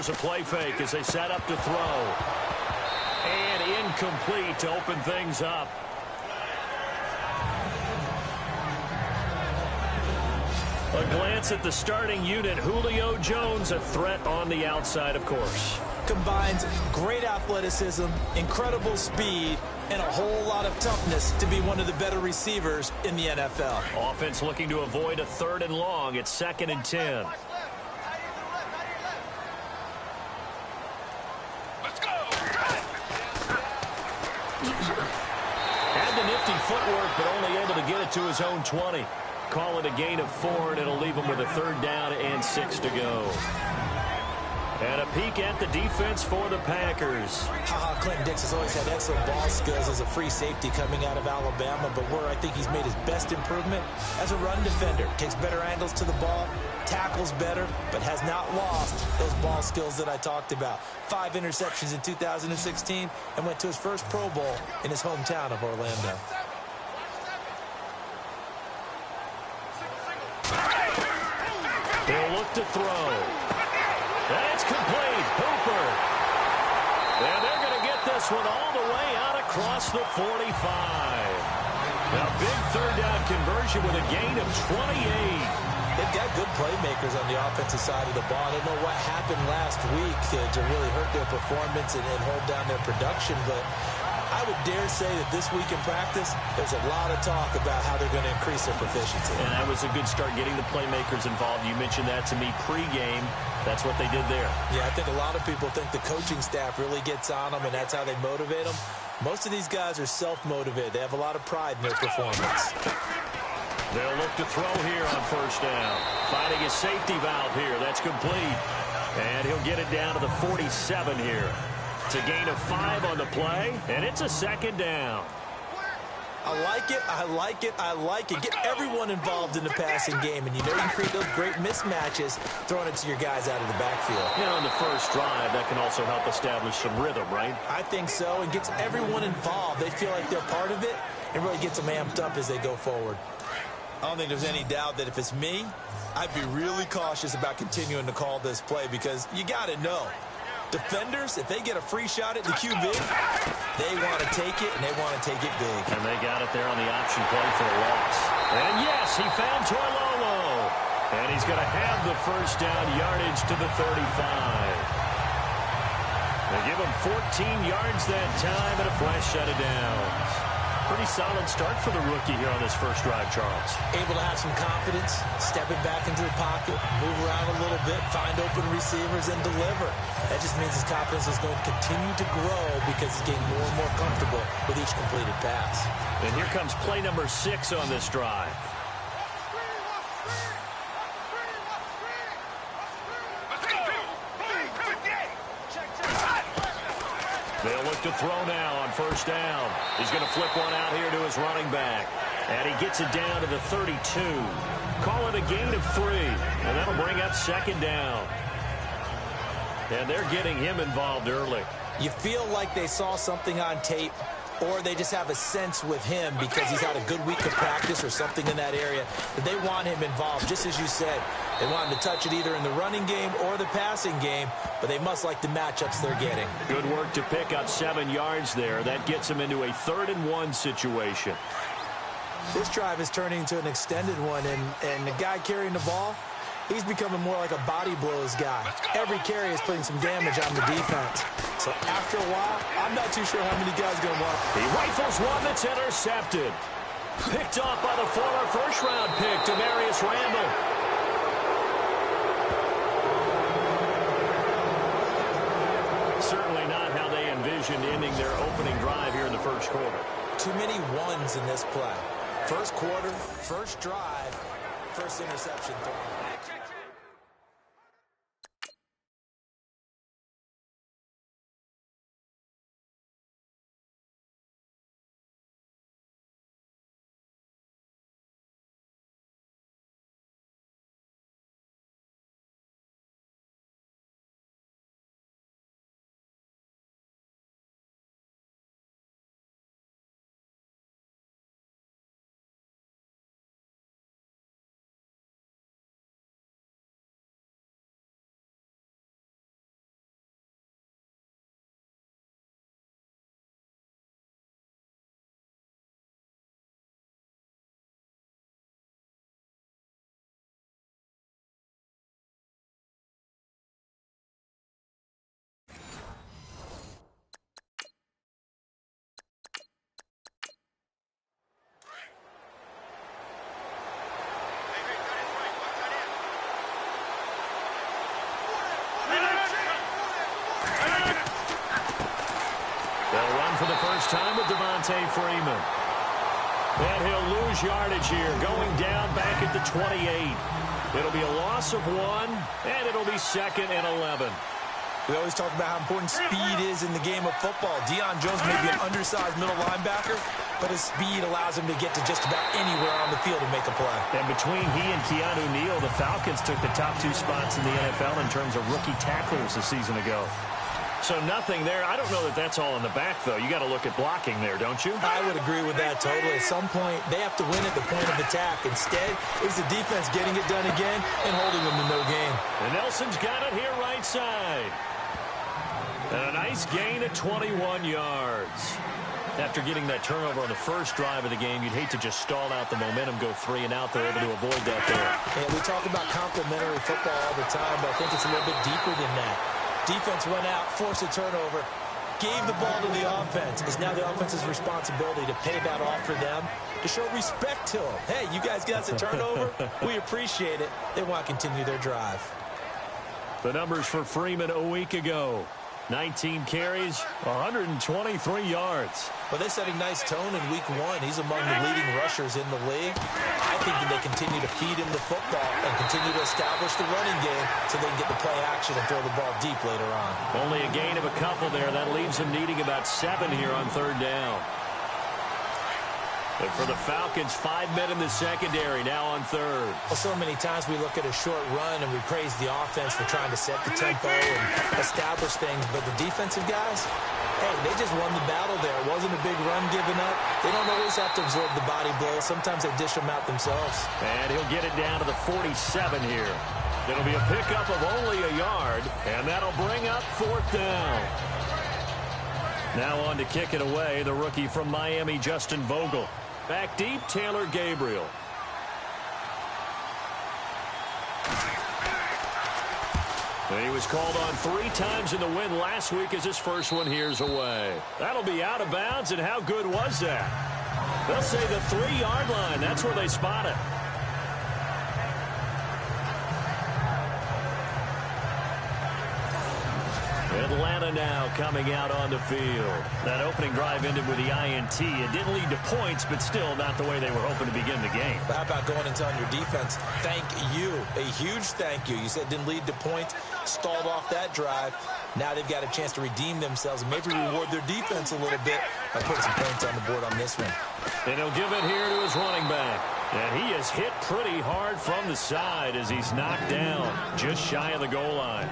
Here's a play fake as they set up to throw. And incomplete to open things up. A glance at the starting unit. Julio Jones, a threat on the outside, of course. Combines great athleticism, incredible speed, and a whole lot of toughness to be one of the better receivers in the NFL. Offense looking to avoid a 3rd and long. It's 2nd and 10. Had the nifty footwork, but only able to get it to his own 20. Call it a gain of 4, and it'll leave him with a 3rd down and 6 to go. And a peek at the defense for the Packers. Clinton Dix has always had excellent ball skills as a free safety coming out of Alabama, but where I think he's made his best improvement as a run defender. Takes better angles to the ball, tackles better, but has not lost those ball skills that I talked about. 5 interceptions in 2016 and went to his first Pro Bowl in his hometown of Orlando. They'll look to throw. And it's complete. Hooper. And they're going to get this one all the way out across the 45. A big 3rd down conversion with a gain of 28. They've got good playmakers on the offensive side of the ball. I don't know what happened last week to really hurt their performance and hold down their production, but I would dare say that this week in practice, there's a lot of talk about how they're going to increase their proficiency. And that was a good start getting the playmakers involved. You mentioned that to me pregame. That's what they did there. Yeah, I think a lot of people think the coaching staff really gets on them, and that's how they motivate them. Most of these guys are self-motivated. They have a lot of pride in their performance. They'll look to throw here on 1st down. Finding his safety valve here. That's complete. And he'll get it down to the 47 here. It's a gain of 5 on the play, and it's a 2nd down. I like it, I like it, I like it. Get everyone involved in the passing game, and you know you can create those great mismatches throwing it to your guys out of the backfield. You know, in the first drive, that can also help establish some rhythm, right? I think so, and gets everyone involved. They feel like they're part of it, and really gets them amped up as they go forward. I don't think there's any doubt that if it's me, I'd be really cautious about continuing to call this play because you got to know. Defenders, if they get a free shot at the QB, they want to take it, and they want to take it big. And they got it there on the option play for a loss. And yes, he found Torlolo. And he's going to have the 1st down yardage to the 35. They give him 14 yards that time and a fresh set of downs. Pretty solid start for the rookie here on this first drive, Charles. Able to have some confidence, stepping back into the pocket, move around a little bit, find open receivers, and deliver. That just means his confidence is going to continue to grow because he's getting more and more comfortable with each completed pass. And here comes play number 6 on this drive. They'll look to throw now on 1st down. He's going to flip one out here to his running back. And he gets it down to the 32. Call it a gain of 3. And that'll bring up 2nd down. And they're getting him involved early. You feel like they saw something on tape, or they just have a sense with him because he's had a good week of practice or something in that area that they want him involved. Just as you said, they want him to touch it either in the running game or the passing game, but they must like the matchups they're getting. Good work to pick up 7 yards there. That gets him into a 3rd and 1 situation. This drive is turning into an extended one, and the guy carrying the ball, he's becoming more like a body blows guy. Every carry is putting some damage on the defense. So after a while, I'm not too sure how many guys are going to want. He rifles one that's intercepted. Picked off by the former first-round pick, Demarius Randall. Certainly not how they envisioned ending their opening drive here in the first quarter. Too many ones in this play. First quarter, first drive, first interception thrown. Devontae Freeman. And he'll lose yardage here, going down back at the 28. It'll be a loss of 1, and it'll be 2nd and 11. We always talk about how important speed is in the game of football. Deion Jones may be an undersized middle linebacker, but his speed allows him to get to just about anywhere on the field and make a play. And between he and Keanu Neal, the Falcons took the top 2 spots in the NFL in terms of rookie tacklers a season ago. So nothing there. I don't know that that's all in the back, though. You got to look at blocking there, don't you? I would agree with that totally. At some point, they have to win at the point of attack. Instead, it was the defense getting it done again and holding them to no gain. And Nelson's got it here right side. And a nice gain of 21 yards. After getting that turnover on the first drive of the game, you'd hate to just stall out the momentum, go 3 and out. They're able to avoid that there. And we talk about complementary football all the time, but I think it's a little bit deeper than that. Defense went out, forced a turnover, gave the ball to the offense. It's now the offense's responsibility to pay that off for them, to show respect to them. Hey, you guys got a turnover? We appreciate it. They want to continue their drive. The numbers for Freeman a week ago. 19 carries, 123 yards. Well, they're setting nice tone in week 1. He's among the leading rushers in the league. I think that they continue to feed him the football and continue to establish the running game so they can get the play action and throw the ball deep later on. Only a gain of a couple there. That leaves them needing about 7 here on 3rd down. But for the Falcons, 5 men in the secondary now on 3rd. Well, so many times we look at a short run and we praise the offense for trying to set the tempo and establish things. But the defensive guys, hey, they just won the battle there. It wasn't a big run given up. They don't always have to absorb the body blows. Sometimes they dish them out themselves. And he'll get it down to the 47 here. It'll be a pickup of only a yard, and that'll bring up 4th down. Now on to kick it away, the rookie from Miami, Justin Vogel. Back deep, Taylor Gabriel. And he was called on 3 times in the win last week as his first one here's away. That'll be out of bounds, and how good was that? They'll say the 3-yard line. That's where they spot it. Atlanta now coming out on the field. That opening drive ended with the INT. It didn't lead to points, but still not the way they were hoping to begin the game. But how about going and telling your defense, thank you, a huge thank you. You said it didn't lead to points, stalled off that drive. Now they've got a chance to redeem themselves and maybe reward their defense a little bit by putting some points on the board on this one. And he'll give it here to his running back. And he is hit pretty hard from the side as he's knocked down just shy of the goal line.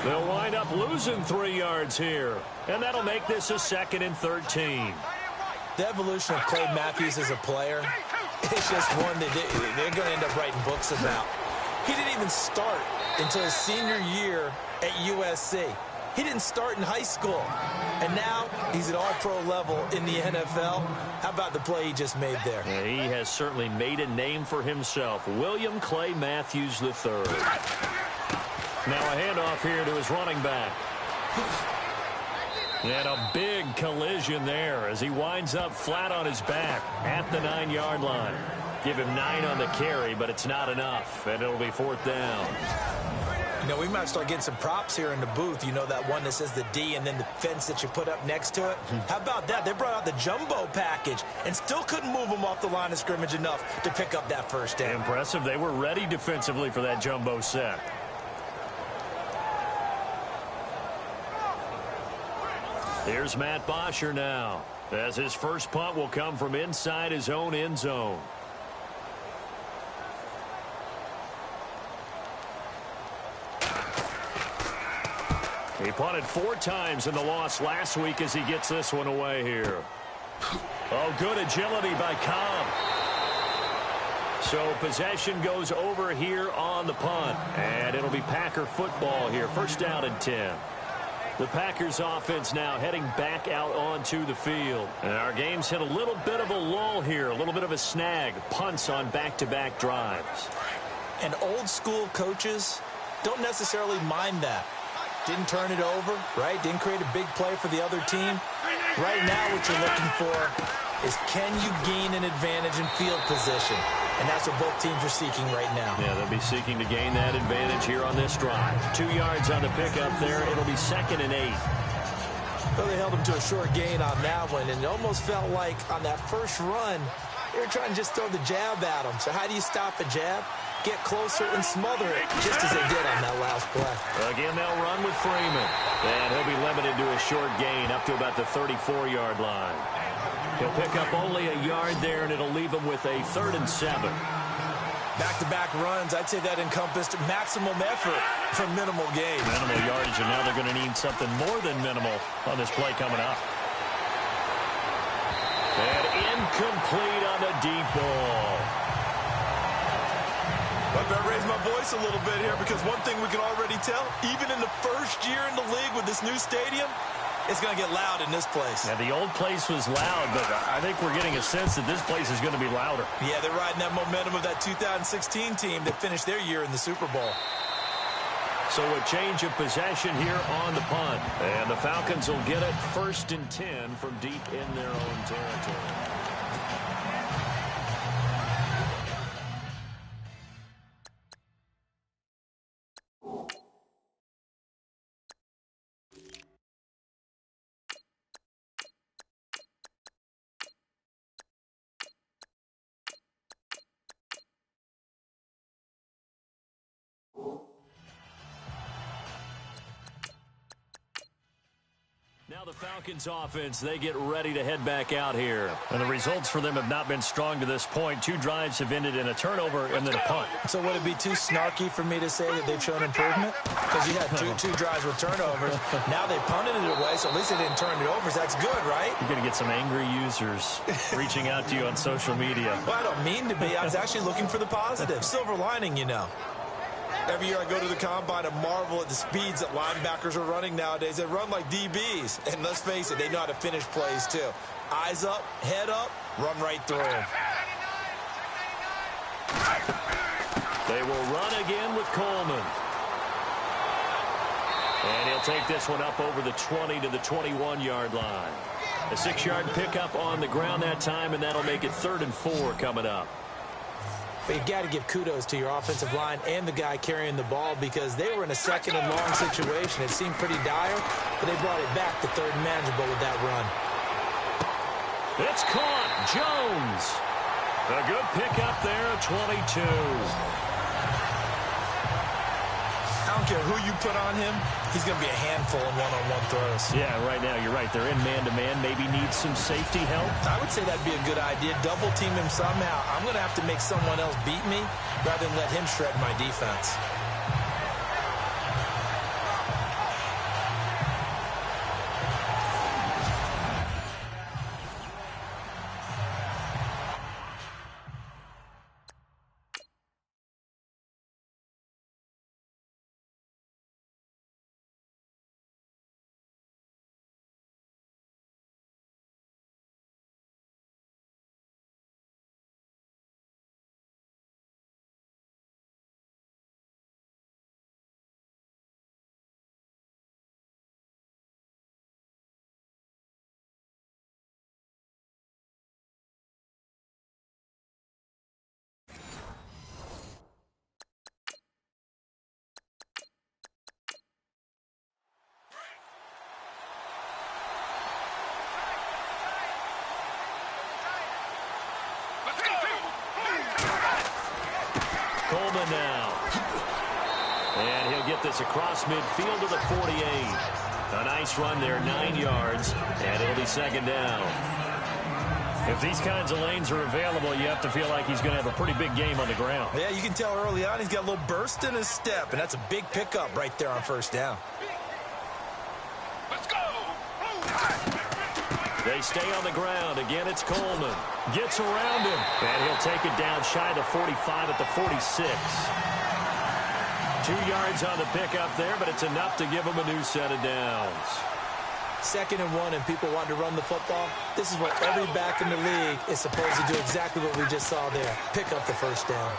They'll wind up losing 3 yards here. And that'll make this a 2nd and 13. The evolution of Clay Matthews as a player, it's just one that they're going to end up writing books about. He didn't even start until his senior year at USC. He didn't start in high school. And now he's at all-pro level in the NFL. How about the play he just made there? Yeah, he has certainly made a name for himself. William Clay Matthews III. Now a handoff here to his running back. And a big collision there as he winds up flat on his back at the 9-yard line. Give him 9 on the carry, but it's not enough, and it'll be 4th down. You know, we might start getting some props here in the booth. You know, that one that says the D and then the fence that you put up next to it? How about that? They brought out the jumbo package and still couldn't move them off the line of scrimmage enough to pick up that first down. Impressive. They were ready defensively for that jumbo set. Here's Matt Bosher now, as his first punt will come from inside his own end zone. He punted 4 times in the loss last week as he gets this one away here. Oh, good agility by Cobb. So possession goes over here on the punt, and it'll be Packer football here. 1st down and 10. The Packers offense now heading back out onto the field. And our game's hit a little bit of a lull here, a little bit of a snag. Punts on back-to-back drives. And old school coaches don't necessarily mind that. Didn't turn it over, right? Didn't create a big play for the other team. Right now what you're looking for is, can you gain an advantage in field position? And that's what both teams are seeking right now. Yeah, they'll be seeking to gain that advantage here on this drive. 2 yards on the pickup there. It'll be 2nd and 8. Well, they held him to a short gain on that one, and it almost felt like on that first run, they were trying to just throw the jab at him. So how do you stop a jab? Get closer and smother it, just as they did on that last play. Again, they'll run with Freeman. And he'll be limited to a short gain up to about the 34-yard line. He'll pick up only a yard there, and it'll leave him with a 3rd and 7. Back-to-back runs, I'd say that encompassed maximum effort for minimal gain. Minimal yardage, and now they're going to need something more than minimal on this play coming up. And incomplete on the deep ball. I better raise my voice a little bit here, because one thing we can already tell, even in the first year in the league with this new stadium, it's going to get loud in this place. Yeah, the old place was loud, but I think we're getting a sense that this place is going to be louder. Yeah, they're riding that momentum of that 2016 team that finished their year in the Super Bowl. So a change of possession here on the punt. And the Falcons will get it 1st and 10 from deep in their own territory. Now the Falcons offense, they get ready to head back out here. And the results for them have not been strong to this point. 2 drives have ended in a turnover and then a punt. So would it be too snarky for me to say that they've shown improvement? Because you had two drives with turnovers. Now they punted it away, so at least they didn't turn it over. So that's good, right? You're going to get some angry users reaching out to you on social media. Well, I don't mean to be. I was actually looking for the positive. Silver lining, you know. Every year I go to the combine and marvel at the speeds that linebackers are running nowadays. They run like DBs. And let's face it, they know how to finish plays too. Eyes up, head up, run right through them. They will run again with Coleman. And he'll take this one up over the 20 to the 21-yard line. A 6-yard pickup on the ground that time, and that'll make it 3rd and 4 coming up. But you got to give kudos to your offensive line and the guy carrying the ball, because they were in a 2nd and long situation. It seemed pretty dire, but they brought it back to 3rd and manageable with that run. It's caught. Jones. A good pickup there, 22. I don't care who you put on him, he's going to be a handful in one-on-one throws. Yeah, right now, you're right. They're in man-to-man. Maybe needs some safety help. I would say that'd be a good idea. Double team him somehow. I'm going to have to make someone else beat me rather than let him shred my defense. Coleman now. And he'll get this across midfield to the 48. A nice run there, 9 yards, and it'll be 2nd down. If these kinds of lanes are available, you have to feel like he's going to have a pretty big game on the ground. Yeah, you can tell early on he's got a little burst in his step, and that's a big pickup right there on 1st down. Let's go! They stay on the ground. Again, it's Coleman. Gets around him. And he'll take it down shy of the 45 at the 46. 2 yards on the pickup there, but it's enough to give him a new set of downs. 2nd and 1, and people want to run the football. This is what every back in the league is supposed to do, exactly what we just saw there. Pick up the 1st down.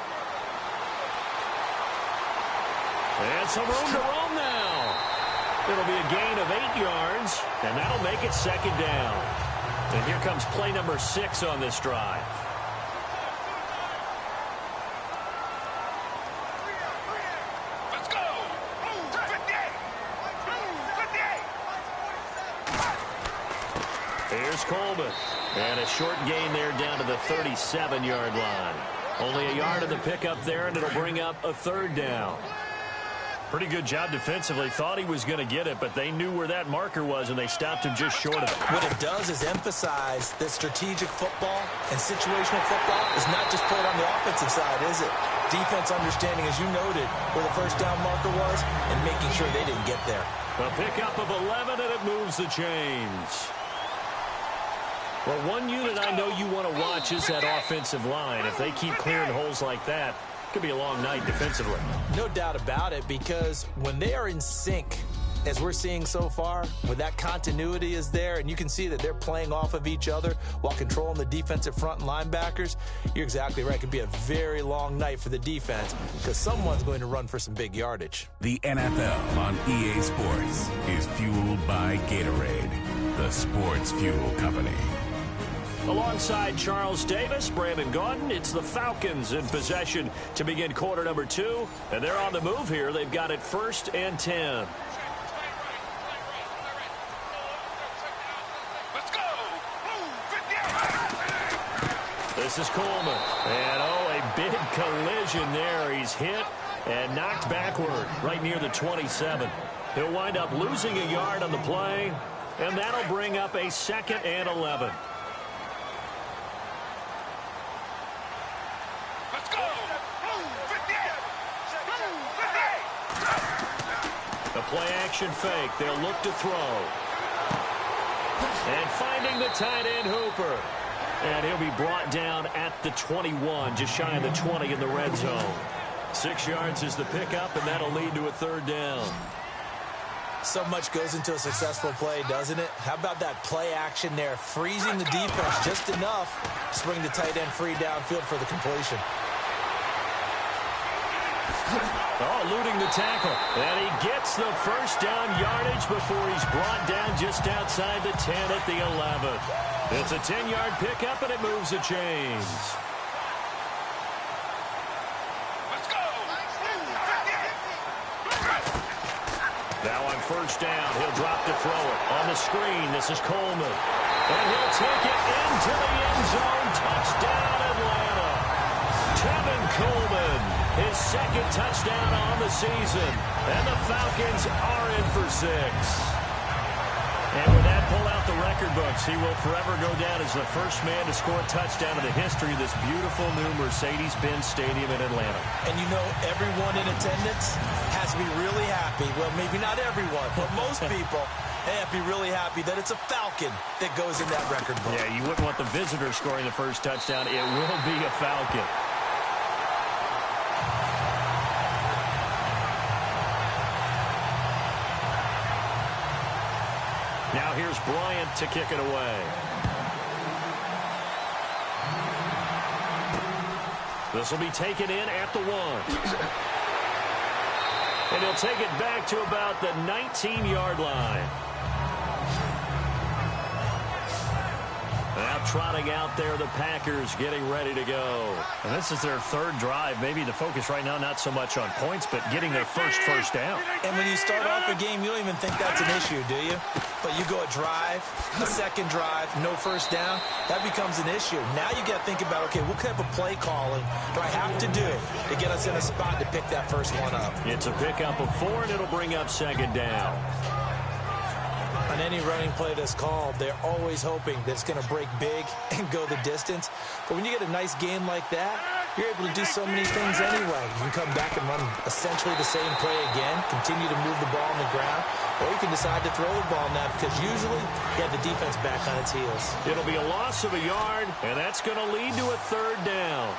And some room to roam now. It'll be a gain of 8 yards, and that'll make it 2nd down. And here comes play number 6 on this drive. Let's go! 58! Coleman. And a short gain there down to the 37-yard line. Only a yard of the pickup there, and it'll bring up a third down. Pretty good job defensively. Thought he was going to get it, but they knew where that marker was, and they stopped him just short of it. What it does is emphasize that strategic football and situational football is not just played on the offensive side, is it? Defense understanding, as you noted, where the first down marker was and making sure they didn't get there. A pickup of 11, and it moves the chains. Well, one unit I know you want to watch is that offensive line. If they keep clearing holes like that, it could be a long night defensively. No doubt about it, because when they are in sync, as we're seeing so far, when that continuity is there and you can see that they're playing off of each other while controlling the defensive front and linebackers, you're exactly right. It could be a very long night for the defense because someone's going to run for some big yardage. The NFL on EA Sports is fueled by Gatorade, the sports fuel company. Alongside Charles Davis, Brandon Gaudin, it's the Falcons in possession to begin quarter number 2. And they're on the move here. They've got it 1st and 10. This is Coleman. And, a big collision there. He's hit and knocked backward right near the 27. He'll wind up losing a yard on the play, and that'll bring up a 2nd and 11. The play-action fake. They'll look to throw. And finding the tight end, Hooper. And he'll be brought down at the 21, just shy of the 20 in the red zone. 6 yards is the pickup, and that'll lead to a 3rd down. So much goes into a successful play, doesn't it? How about that play action there, freezing the defense just enough to bring the tight end free downfield for the completion. Eluding the tackle. And he gets the first down yardage before he's brought down just outside the 10 at the 11. It's a 10-yard pickup, and it moves the chains. Let's go. Now on 1st down, he'll drop to throw it. On the screen, this is Coleman. And he'll take it into the end zone. Touchdown, Atlanta. Tevin Coleman, his 2nd touchdown on the season. And the Falcons are in for 6. And with that, pull out the record books. He will forever go down as the first man to score a touchdown in the history of this beautiful new Mercedes-Benz Stadium in Atlanta. And you know, everyone in attendance has to be really happy. Well, maybe not everyone, but most people have to be really happy that it's a Falcon that goes in that record book. Yeah, you wouldn't want the visitor scoring the first touchdown. It will be a Falcon. Now here's Bryant to kick it away. This will be taken in at the 1. And he'll take it back to about the 19-yard line. Now trotting out there, the Packers getting ready to go. And this is their 3rd drive. Maybe the focus right now not so much on points, but getting their first down. And when you start off a game, you don't even think that's an issue, do you? But you go a drive, a 2nd drive, no first down, that becomes an issue. Now you got to think about, okay, what type of play calling do I have to do to get us in a spot to pick that first one up? It's a pickup of 4, and it'll bring up 2nd down. On any running play that's called, they're always hoping that it's going to break big and go the distance. But when you get a nice game like that, you're able to do so many things anyway. You can come back and run essentially the same play again, continue to move the ball on the ground, or you can decide to throw the ball now because usually you have the defense back on its heels. It'll be a loss of a yard, and that's going to lead to a 3rd down.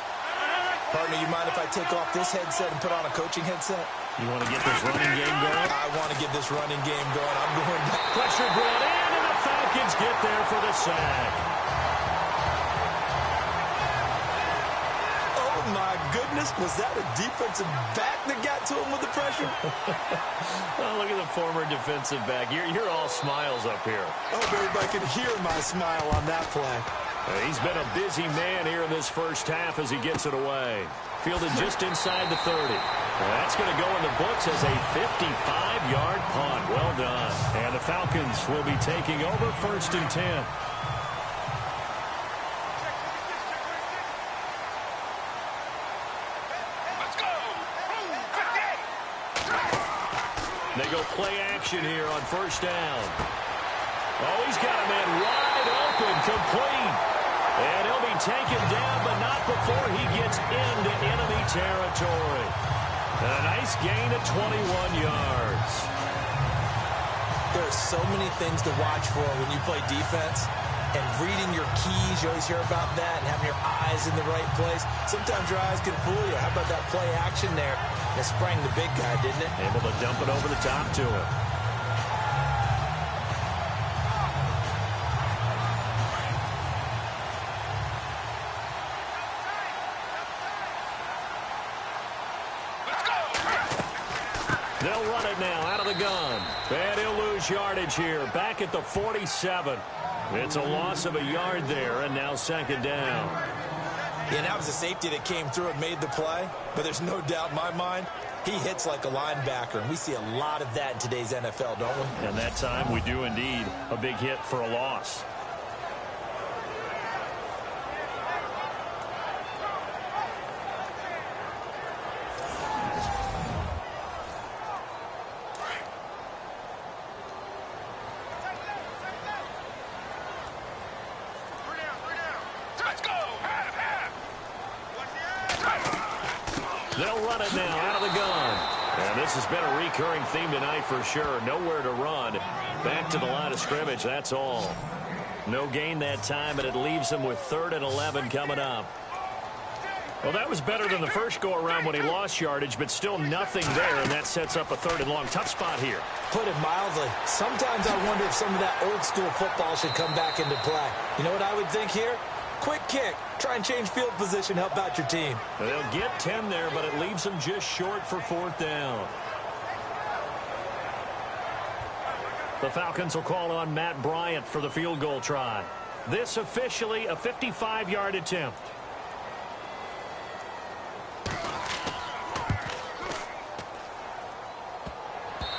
Partner, you mind if I take off this headset and put on a coaching headset? You want to get this running game going? I want to get this running game going. I'm going back. Pressure brought in, and the Falcons get there for the sack. Oh, my goodness. Was that a defensive back that got to him with the pressure? Oh, look at the former defensive back. You're all smiles up here. I hope everybody can hear my smile on that play. He's been a busy man here in this first half as he gets it away. Fielded just inside the 30. That's going to go in the books as a 55-yard punt. Well done. And the Falcons will be taking over 1st and 10. They go play action here on first down. Oh, he's got a man wide open, complete. And he'll be taken down, but not before he gets into enemy territory. And a nice gain of 21 yards. There are so many things to watch for when you play defense. And reading your keys, you always hear about that, and having your eyes in the right place. Sometimes your eyes can fool you. How about that play action there? It sprang the big guy, didn't it? Able to dump it over the top to him. They'll run it now out of the gun. And he'll lose yardage here. Back at the 47. It's a loss of a yard there, and now second down. Yeah, that was a safety that came through and made the play. But there's no doubt in my mind, he hits like a linebacker. And we see a lot of that in today's NFL, don't we? And that time we do indeed. A big hit for a loss. They'll run it now out of the gun. And this has been a recurring theme tonight for sure. Nowhere to run. Back to the line of scrimmage, that's all. No gain that time, and it leaves them with 3rd and 11 coming up. Well, that was better than the first go-around when he lost yardage, but still nothing there, and that sets up a 3rd and long. Tough spot here. Put it mildly. Sometimes I wonder if some of that old-school football should come back into play. You know what I would think here? Quick kick. Try and change field position. Help out your team. They'll get 10 there, but it leaves them just short for 4th down. The Falcons will call on Matt Bryant for the field goal try. This officially a 55-yard attempt.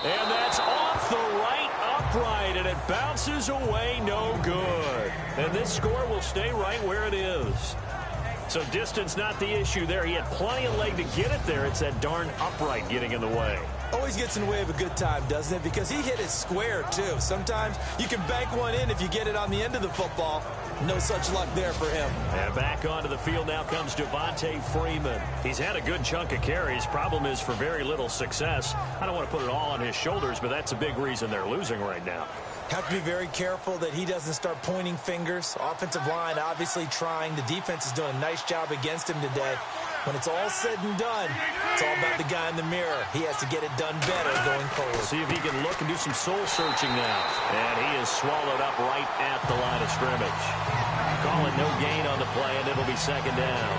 And that's off the right upright, and it bounces away, no good. And this score will stay right where it is. So distance not the issue there. He had plenty of leg to get it there. It's that darn upright getting in the way. Always gets in the way of a good time, doesn't it? Because he hit it square, too. Sometimes you can bank one in if you get it on the end of the football. No such luck there for him. And back onto the field now comes Devontae Freeman. He's had a good chunk of carries. Problem is for very little success. I don't want to put it all on his shoulders, but that's a big reason they're losing right now. Have to be very careful that he doesn't start pointing fingers. Offensive line obviously trying. The defense is doing a nice job against him today. When it's all said and done, it's all about the guy in the mirror. He has to get it done better going forward. See if he can look and do some soul searching now. And he is swallowed up right at the line of scrimmage. Call it no gain on the play, and it'll be second down.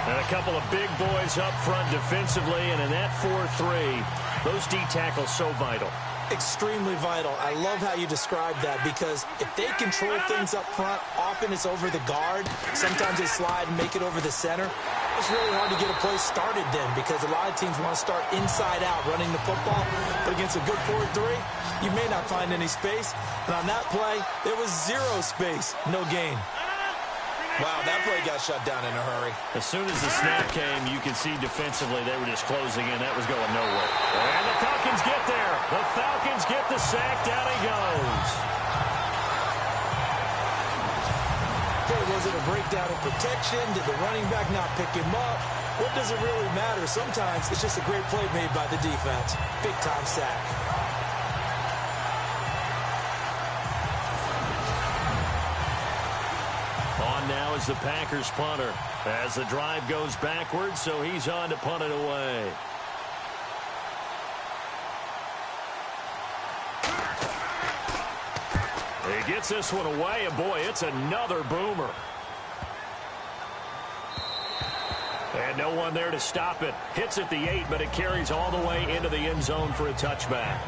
And a couple of big boys up front defensively, and in that 4-3, those D tackles so vital. Extremely vital. I love how you describe that, because if they control things up front, often it's over the guard. Sometimes they slide and make it over the center. It's really hard to get a play started then, because a lot of teams want to start inside out running the football. But against a good 4-3, you may not find any space. And on that play, there was zero space, no gain. Wow, that play got shut down in a hurry. As soon as the snap came, you could see defensively they were just closing in. That was going nowhere. And the Falcons get there. The Falcons get the sack. Down he goes. Okay, was it a breakdown in protection? Did the running back not pick him up? What does it really matter? Sometimes it's just a great play made by the defense. Big-time sack. On now is the Packers punter as the drive goes backwards, so he's on to punt it away. He gets this one away, and boy, it's another boomer. And no one there to stop it. Hits at the 8, but it carries all the way into the end zone for a touchback.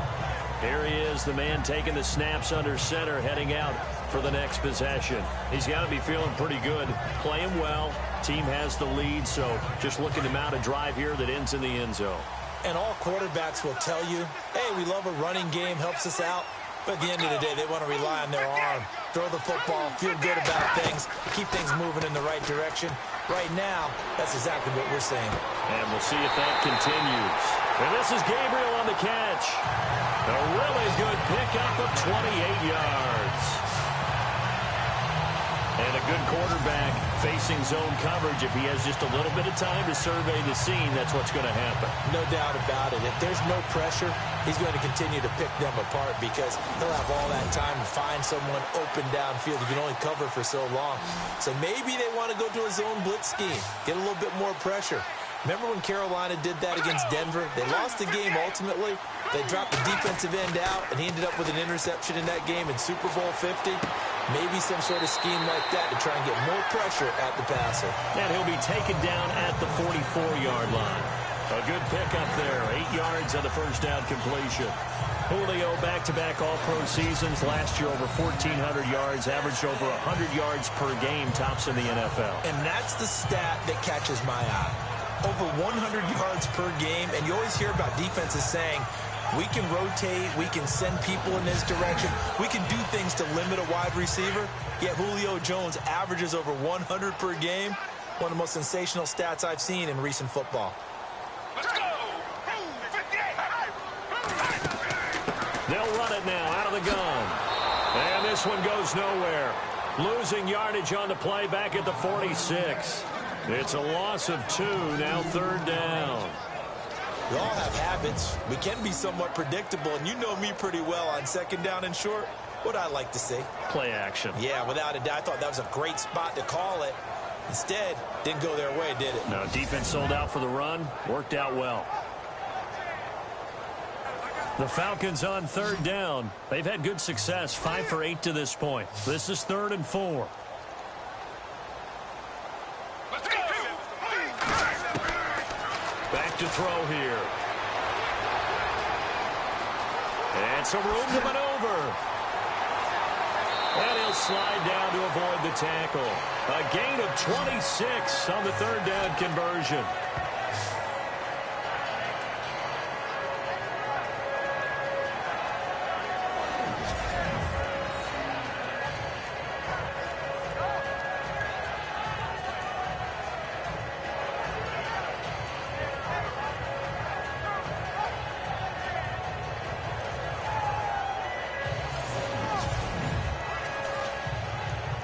Here he is, the man taking the snaps under center, heading out for the next possession. He's got to be feeling pretty good, playing well. Team has the lead, so just looking to mount a drive here that ends in the end zone. And all quarterbacks will tell you, hey, we love a running game, helps us out. But at the end of the day, they want to rely on their arm. Throw the football, feel good about things, keep things moving in the right direction. Right now, that's exactly what we're saying. And we'll see if that continues. And this is Gabriel on the catch. A really good pickup of 28 yards. And a good quarterback facing zone coverage. If he has just a little bit of time to survey the scene, that's what's going to happen. No doubt about it. If there's no pressure, he's going to continue to pick them apart because he'll have all that time to find someone open downfield. You can only cover for so long. So maybe they want to go to a zone blitz scheme, get a little bit more pressure. Remember when Carolina did that against Denver? They lost the game ultimately. They dropped the defensive end out, and he ended up with an interception in that game in Super Bowl 50. Maybe some sort of scheme like that to try and get more pressure at the passer. And he'll be taken down at the 44-yard line. A good pickup there. 8 yards on the first down completion. Julio back-to-back all-pro seasons. Last year over 1,400 yards, averaged over 100 yards per game, tops in the NFL. And that's the stat that catches my eye. Over 100 yards per game, and you always hear about defenses saying, we can rotate, we can send people in this direction, we can do things to limit a wide receiver, yet Julio Jones averages over 100 per game. One of the most sensational stats I've seen in recent football. Let's go! They'll run it now out of the gun. And this one goes nowhere. Losing yardage on the play back at the 46. It's a loss of 2, now third down. We all have habits. We can be somewhat predictable, and you know me pretty well on second down and short. What I like to see. Play action. Yeah, without a doubt. I thought that was a great spot to call it. Instead, didn't go their way, did it? No, defense sold out for the run. Worked out well. The Falcons on third down. They've had good success, 5 for 8 to this point. This is 3rd and 4. Let's go! Back to throw here. And some room to maneuver. And he'll slide down to avoid the tackle. A gain of 26 on the third down conversion.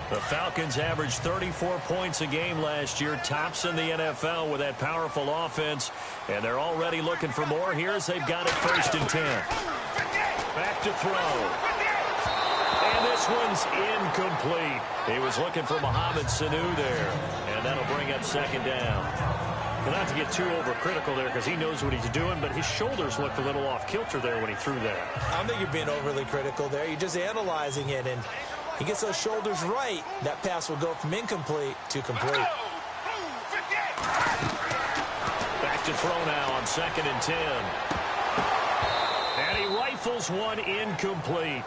The Falcons averaged 34 points a game last year, tops in the NFL with that powerful offense, and they're already looking for more here as they've got it 1st and 10. Back to throw. And this one's incomplete. He was looking for Mohamed Sanu there, and that'll bring up 2nd down. Well, not to get too overcritical there because he knows what he's doing, but his shoulders looked a little off kilter there when he threw that. I don't think you're being overly critical there. You're just analyzing it, and he gets those shoulders right, that pass will go from incomplete to complete. Back to throw now on 2nd and 10. And he rifles one incomplete.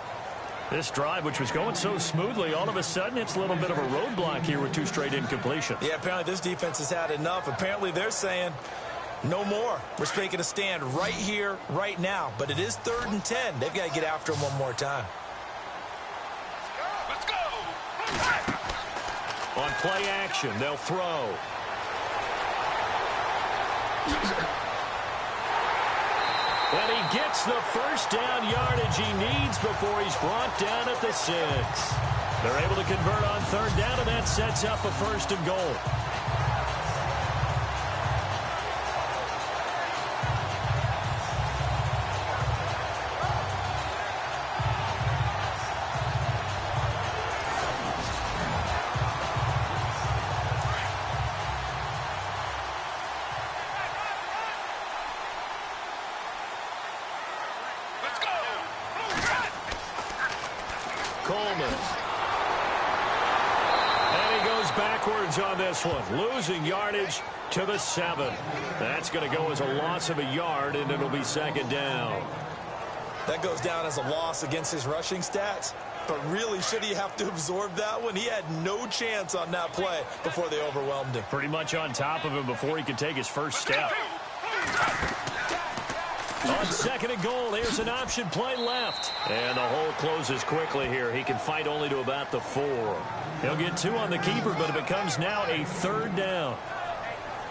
This drive, which was going so smoothly, all of a sudden it's a little bit of a roadblock here with 2 straight incompletions. Yeah, apparently this defense has had enough. Apparently they're saying, no more. We're making a stand right here, right now. But it is 3rd and 10. They've got to get after him one more time. On play action, they'll throw. And he gets the 1st down yardage he needs before he's brought down at the 6. They're able to convert on 3rd down, and that sets up a 1st and goal. On this one, losing yardage to the 7. That's going to go as a loss of a yard, and it'll be 2nd down. That goes down as a loss against his rushing stats. But really, should he have to absorb that one? He had no chance on that play before they overwhelmed him. Pretty much on top of him before he could take his first step. On second and goal, here's an option play left. And the hole closes quickly here. He can fight only to about the 4. He'll get 2 on the keeper, but it becomes now a 3rd down.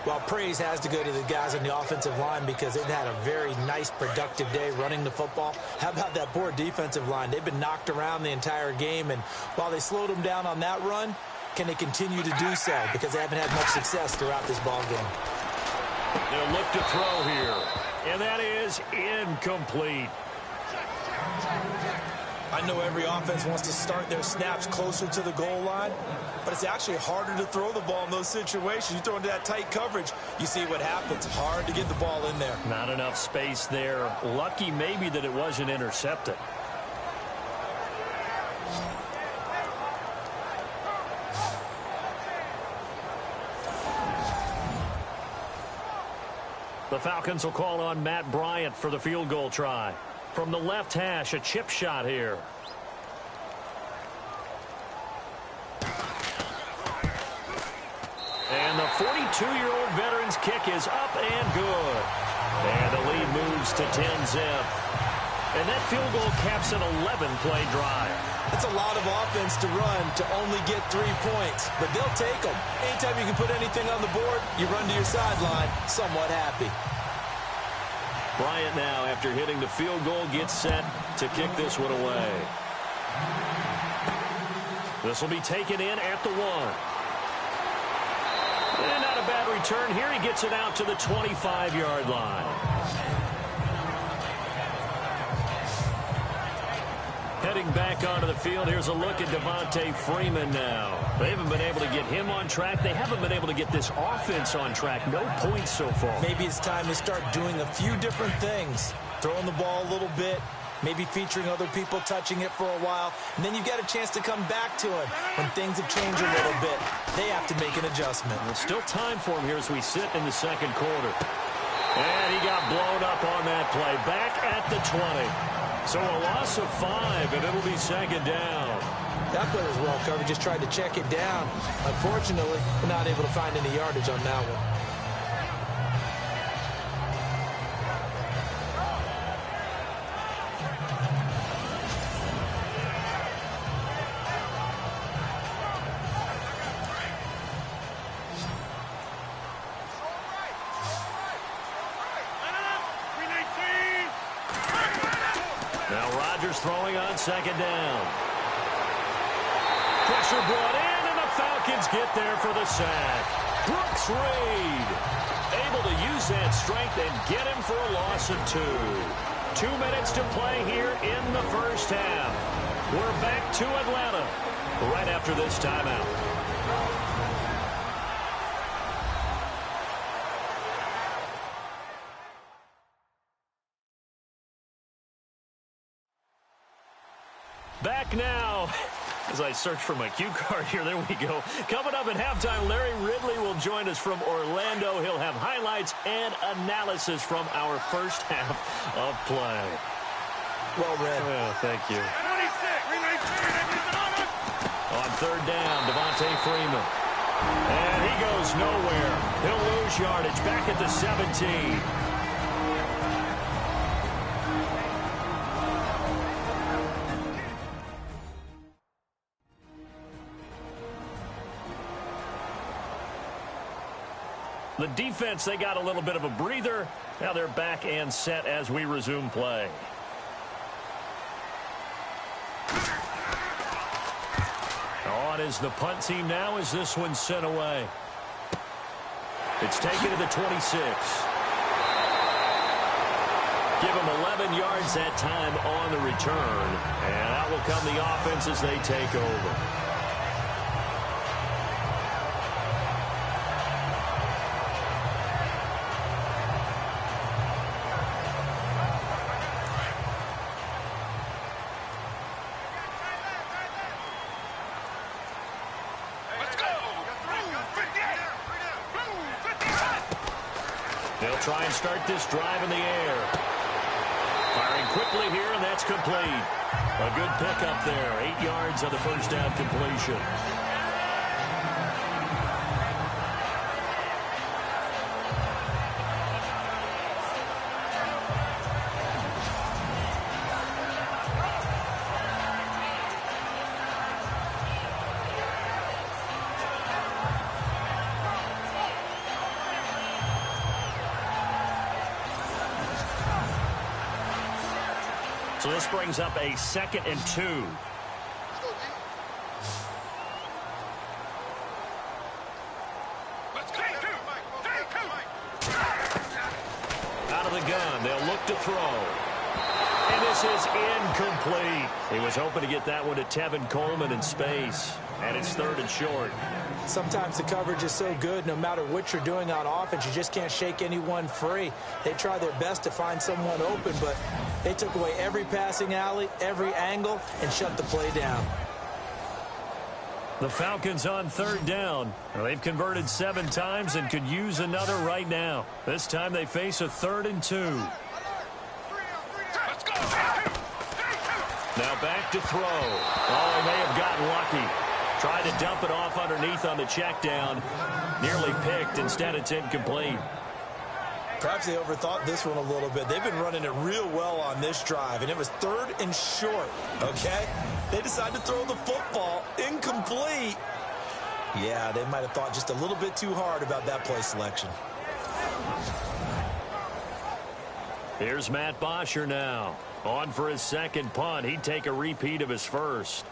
Well, praise has to go to the guys on the offensive line because they've had a very nice, productive day running the football. How about that poor defensive line? They've been knocked around the entire game, and while they slowed them down on that run, can they continue to do so? Because they haven't had much success throughout this ball game. They'll look to throw here. And that is incomplete. I know every offense wants to start their snaps closer to the goal line, but it's actually harder to throw the ball in those situations. You throw into that tight coverage, you see what happens. Hard to get the ball in there. Not enough space there. Lucky maybe that it wasn't intercepted. The Falcons will call on Matt Bryant for the field goal try. From the left hash, a chip shot here. And the 42-year-old veteran's kick is up and good. And the lead moves to 10-zip. And that field goal caps an 11-play drive. That's a lot of offense to run to only get 3 points, but they'll take them. Anytime you can put anything on the board, you run to your sideline somewhat happy. Bryant now, after hitting the field goal, gets set to kick this one away. This will be taken in at the 1. And not a bad return here. He gets it out to the 25-yard line. Heading back onto the field, here's a look at Devontae Freeman now. They haven't been able to get him on track. They haven't been able to get this offense on track. No points so far. Maybe it's time to start doing a few different things. Throwing the ball a little bit, maybe featuring other people touching it for a while, and then you get a chance to come back to him when things have changed a little bit. They have to make an adjustment. There's still time for him here as we sit in the second quarter. And he got blown up on that play. Back at the 20. So a loss of 5, and it'll be second down. That play was well covered, just tried to check it down. Unfortunately, we're not able to find any yardage on that one. Throwing on second down. Pressure brought in, and the Falcons get there for the sack. Brooks Reed able to use that strength and get him for a loss of 2. 2 minutes to play here in the first half. We're back to Atlanta right after this timeout. Back now, as I search for my cue card here, there we go. Coming up at halftime, Larry Ridley will join us from Orlando. He'll have highlights and analysis from our first half of play. Well read. Oh, thank you. On third down, Devontae Freeman. And he goes nowhere. He'll lose yardage back at the 17. The defense, they got a little bit of a breather. Now they're back and set as we resume play. On is the punt team now as this one's sent away. It's taken to the 26. Give them 11 yards that time on the return. And out will come the offense as they take over. Try and start this drive in the air. Firing quickly here, and that's complete. A good pickup there. 8 yards on the first down completion. So this brings up a 2nd and 2. Out of the gun, they'll look to throw. And this is incomplete. He was hoping to get that one to Tevin Coleman in space. And it's 3rd and short. Sometimes the coverage is so good, no matter what you're doing on offense, you just can't shake anyone free. They try their best to find someone open, but they took away every passing alley, every angle, and shut the play down. The Falcons on 3rd down. Well, they've converted 7 times and could use another right now. This time they face a 3rd and 2. Now back to throw. Oh, he may have gotten lucky. Tried to dump it off underneath on the check down. Nearly picked. Instead, it's incomplete. Perhaps they overthought this one a little bit. They've been running it real well on this drive, and it was 3rd and short, okay? They decided to throw the football incomplete. Yeah, they might have thought just a little bit too hard about that play selection. Here's Matt Bosher now. On for his 2nd punt. He'd take a repeat of his first.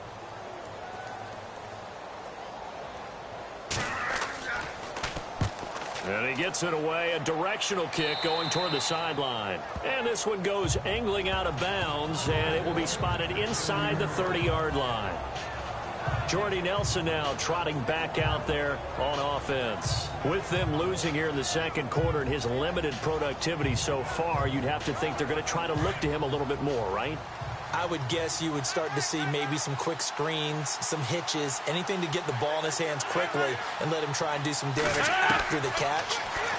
And he gets it away. A directional kick going toward the sideline. And this one goes angling out of bounds, and it will be spotted inside the 30-yard line. Jordy Nelson now trotting back out there on offense. With them losing here in the 2nd quarter and his limited productivity so far, you'd have to think they're going to try to look to him a little bit more, right? I would guess you would start to see maybe some quick screens, some hitches, anything to get the ball in his hands quickly and let him try and do some damage after the catch.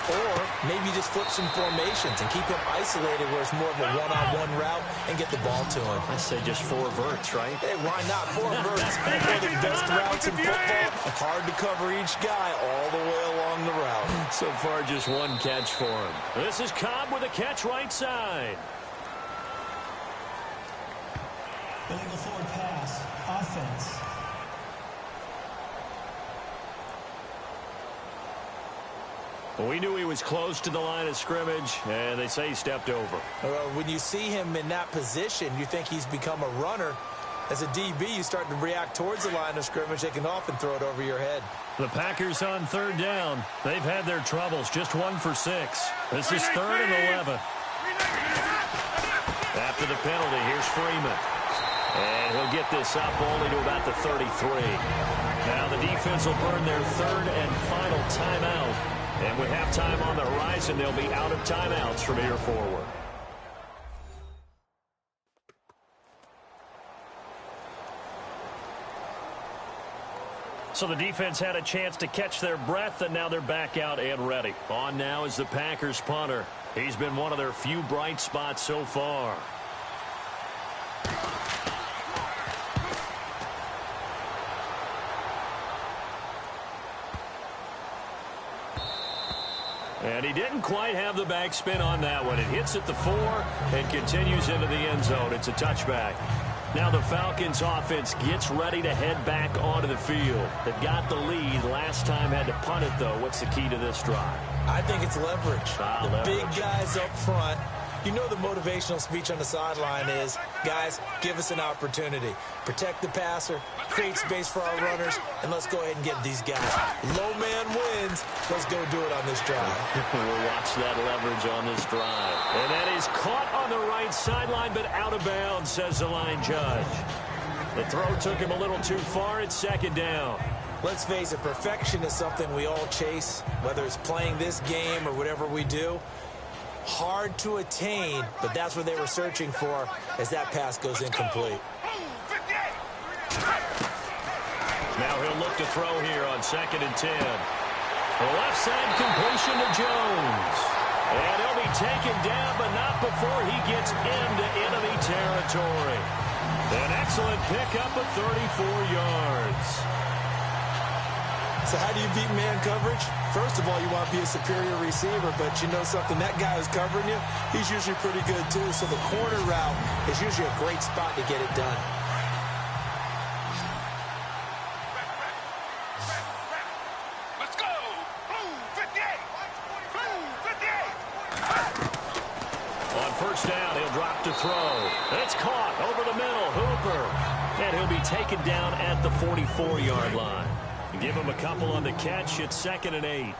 Or maybe just flip some formations and keep him isolated where it's more of a one-on-one route and get the ball to him. I say just 4 verts, right? Hey, why not 4 verts? One of the best routes in football. Hard to cover each guy all the way along the route. So far, just 1 catch for him. This is Cobb with a catch right side. Illegal forward pass. Offense. Well, we knew he was close to the line of scrimmage, and they say he stepped over. When you see him in that position, you think he's become a runner. As a DB, you start to react towards the line of scrimmage. They can often throw it over your head. The Packers on 3rd down. They've had their troubles. Just 1 for 6. This is 3rd and 11. After the penalty, here's Freeman. And he'll get this up only to about the 33. Now the defense will burn their 3rd and final timeout. And with halftime on the horizon, they'll be out of timeouts from here forward. So the defense had a chance to catch their breath, and now they're back out and ready. On now is the Packers punter. He's been one of their few bright spots so far. And he didn't quite have the backspin on that one. It hits at the 4 and continues into the end zone. It's a touchback. Now the Falcons offense gets ready to head back onto the field. They've got the lead. Last time had to punt it, though. What's the key to this drive? I think it's leverage. Leverage. Big guys up front. You know the motivational speech on the sideline is, guys, give us an opportunity. Protect the passer, create space for our runners, and let's go ahead and get these guys. Low man wins. Let's go do it on this drive. We'll watch that leverage on this drive. And that is caught on the right sideline, but out of bounds, says the line judge. The throw took him a little too far. It's 2nd down. Let's face it, perfection is something we all chase, whether it's playing this game or whatever we do. Hard to attain, but that's what they were searching for as that pass goes incomplete. Now he'll look to throw here on 2nd and 10. The left side completion to Jones. And he'll be taken down, but not before he gets into enemy territory. An excellent pickup of 34 yards. So how do you beat man coverage? First of all, you want to be a superior receiver, but you know something, that guy who's covering you, he's usually pretty good too. So the corner route is usually a great spot to get it done. Let's go! Blue 58! Blue 58! On 1st first down. He'll drop to throw. It's caught over the middle. Hooper. And he'll be taken down at the 44-yard line. Give him a couple on the catch. It's 2nd and 8.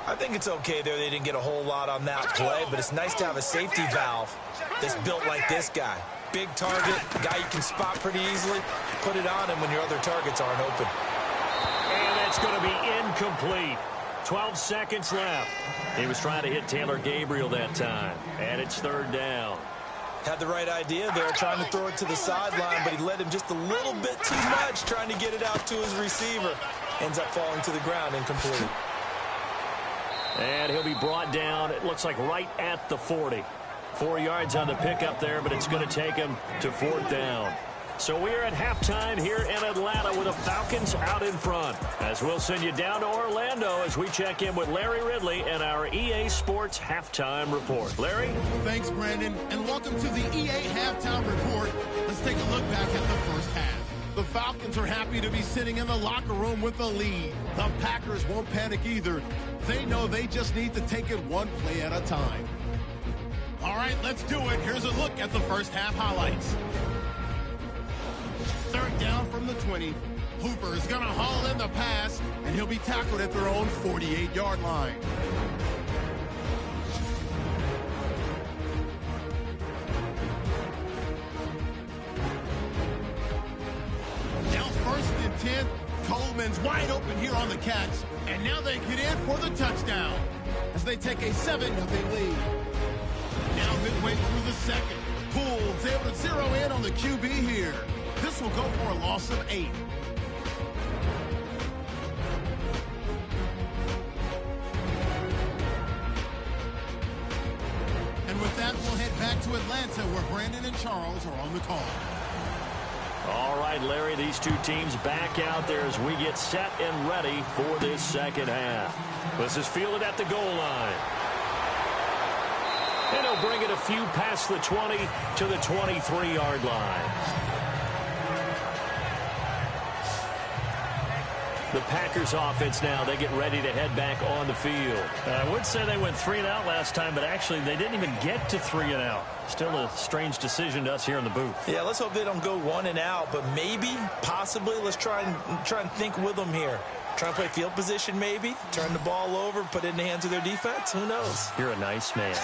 I think it's okay there. They didn't get a whole lot on that play, but it's nice to have a safety valve that's built like this guy. Big target, guy you can spot pretty easily. Put it on him when your other targets aren't open. And that's going to be incomplete. 12 seconds left. He was trying to hit Taylor Gabriel that time. And it's 3rd down. Had the right idea there, trying to throw it to the sideline, but he led him just a little bit too much, trying to get it out to his receiver. Ends up falling to the ground, incomplete. And he'll be brought down, it looks like right at the 40. 4 yards on the pickup there, but it's going to take him to 4th down. So we're at halftime here in Atlanta with the Falcons out in front. As we'll send you down to Orlando as we check in with Larry Ridley and our EA Sports Halftime Report. Larry? Thanks, Brandon, and welcome to the EA Halftime Report. Let's take a look back at the first half. The Falcons are happy to be sitting in the locker room with a lead. The Packers won't panic either. They know they just need to take it one play at a time. All right, let's do it. Here's a look at the first half highlights. 3rd down from the 20. Hooper is going to haul in the pass, and he'll be tackled at their own 48-yard line. Now 1st and 10. Coleman's wide open here on the catch, and now they get in for the touchdown as they take a 7-0 lead. Now midway through the second, Poole's able to zero in on the QB here. This will go for a loss of 8. And with that, we'll head back to Atlanta where Brandon and Charles are on the call. All right, Larry, these two teams back out there as we get set and ready for this second half. This is fielded at the goal line. And he'll bring it a few past the 20 to the 23-yard line. The Packers offense now, they get ready to head back on the field. I would say they went 3 and out last time, but actually they didn't even get to 3 and out. Still a strange decision to us here in the booth. Yeah, let's hope they don't go 1 and out, but maybe, possibly, let's try and think with them here. Try and play field position maybe, turn the ball over, put it in the hands of their defense. Who knows? You're a nice man.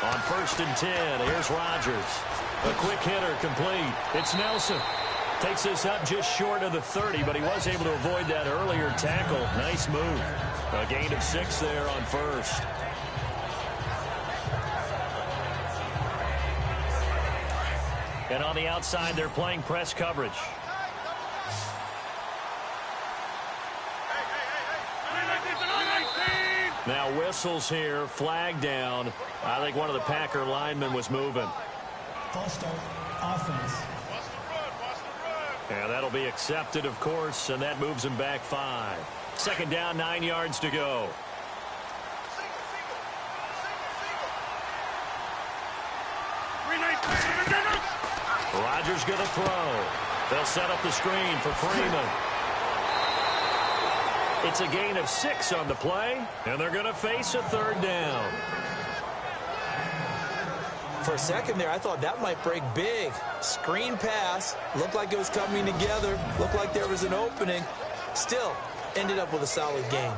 On 1st and 10, here's Rodgers. A quick hitter complete. It's Nelson. Takes this up just short of the 30, but he was able to avoid that earlier tackle. Nice move. A gain of 6 there on 1st. And on the outside, they're playing press coverage. Now whistles here, flag down. I think one of the Packer linemen was moving. False start, offense. And that'll be accepted, of course, and that moves him back 5. 2nd down, 9 yards to go. Rodgers going to throw. They'll set up the screen for Freeman. It's a gain of 6 on the play, and they're going to face a 3rd down. For a second there, I thought that might break big. Screen pass. Looked like it was coming together. Looked like there was an opening. Still, ended up with a solid gain.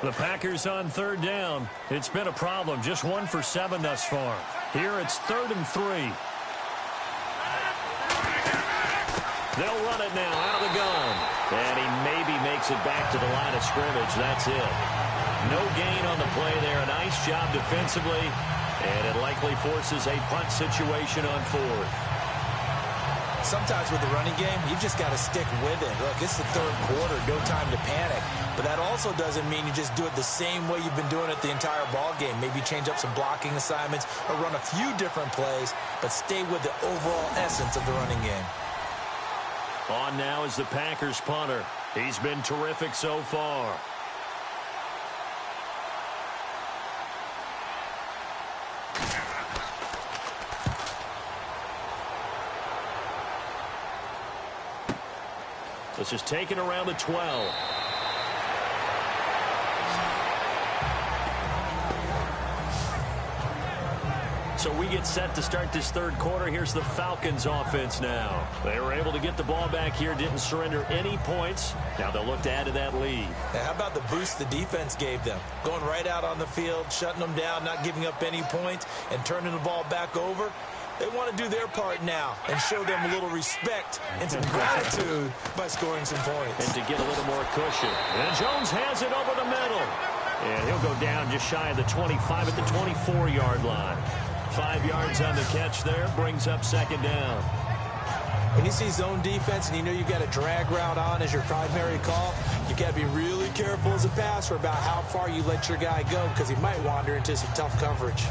The Packers on 3rd down. It's been a problem. Just 1 for 7 thus far. Here it's 3rd and 3. They'll run it now out of the gun. And he maybe makes it back to the line of scrimmage. That's it. No gain on the play there. A nice job defensively. And it likely forces a punt situation on 4th. Sometimes with the running game, you've just got to stick with it. Look, it's the 3rd quarter, no time to panic. But that also doesn't mean you just do it the same way you've been doing it the entire ball game. Maybe change up some blocking assignments or run a few different plays, but stay with the overall essence of the running game. On now is the Packers punter. He's been terrific so far. This is taken around the 12. So we get set to start this third quarter. Here's the Falcons offense now. They were able to get the ball back here, didn't surrender any points. Now they'll look to add to that lead. Now, how about the boost the defense gave them? Going right out on the field, shutting them down, not giving up any points, and turning the ball back over. They want to do their part now and show them a little respect and some gratitude by scoring some points. And to get a little more cushion. And Jones has it over the middle. And he'll go down just shy of the 25 at the 24-yard line. 5 yards on the catch there, brings up second down. When you see zone defense and you know you've got a drag route on as your primary call, you've got to be really careful as a passer about how far you let your guy go because he might wander into some tough coverage.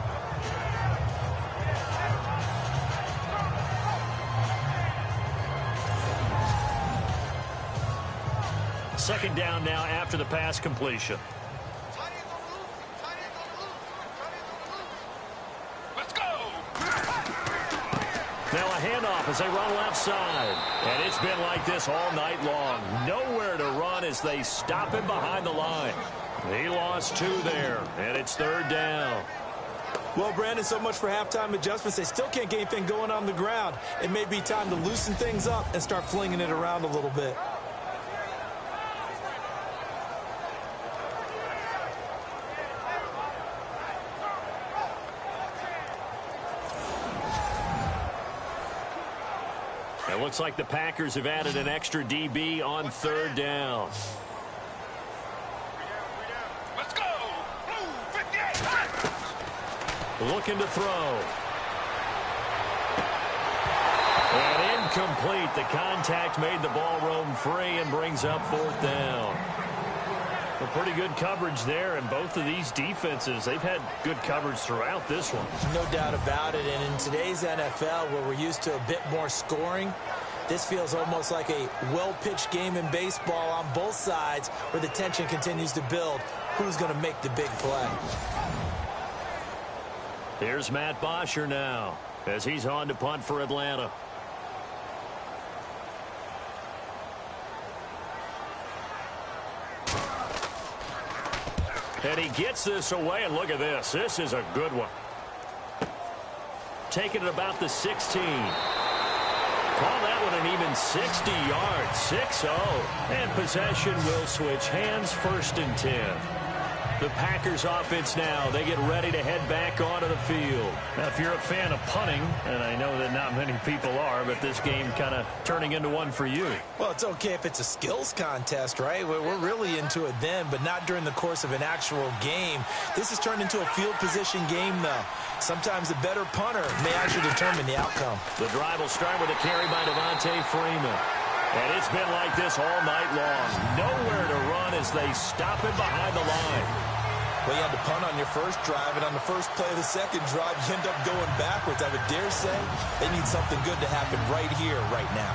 Second down now after the pass completion. Now a handoff as they run left side. And it's been like this all night long. Nowhere to run as they stop him behind the line. He lost 2 there, and it's third down. Well, Brandon, so much for halftime adjustments. They still can't get anything going on the ground. It may be time to loosen things up and start flinging it around a little bit. It looks like the Packers have added an extra DB on third down. Let's go! Blue 58! Looking to throw. And incomplete. The contact made the ball roam free and brings up fourth down. Well, pretty good coverage there, and both of these defenses, they've had good coverage throughout this one. No doubt about it, and in today's NFL, where we're used to a bit more scoring, this feels almost like a well-pitched game in baseball on both sides where the tension continues to build. Who's going to make the big play? Here's Matt Bosher now as he's on to punt for Atlanta. And he gets this away, and look at this. This is a good one. Taking it about the 16. Call that one an even 60 yards. 6-0. And possession will switch hands, first and 10. The Packers offense now, they get ready to head back onto the field. Now, if you're a fan of punting, and I know that not many people are, but this game kind of turning into one for you. Well, it's okay if it's a skills contest, right? We're really into it then, but not during the course of an actual game. This has turned into a field position game, though. Sometimes the better punter may actually determine the outcome. The drive will start with a carry by Devontae Freeman. And it's been like this all night long. Nowhere to run as they stop him behind the line. Well, you had to punt on your first drive, and on the first play of the second drive, you end up going backwards. I would dare say they need something good to happen right here, right now.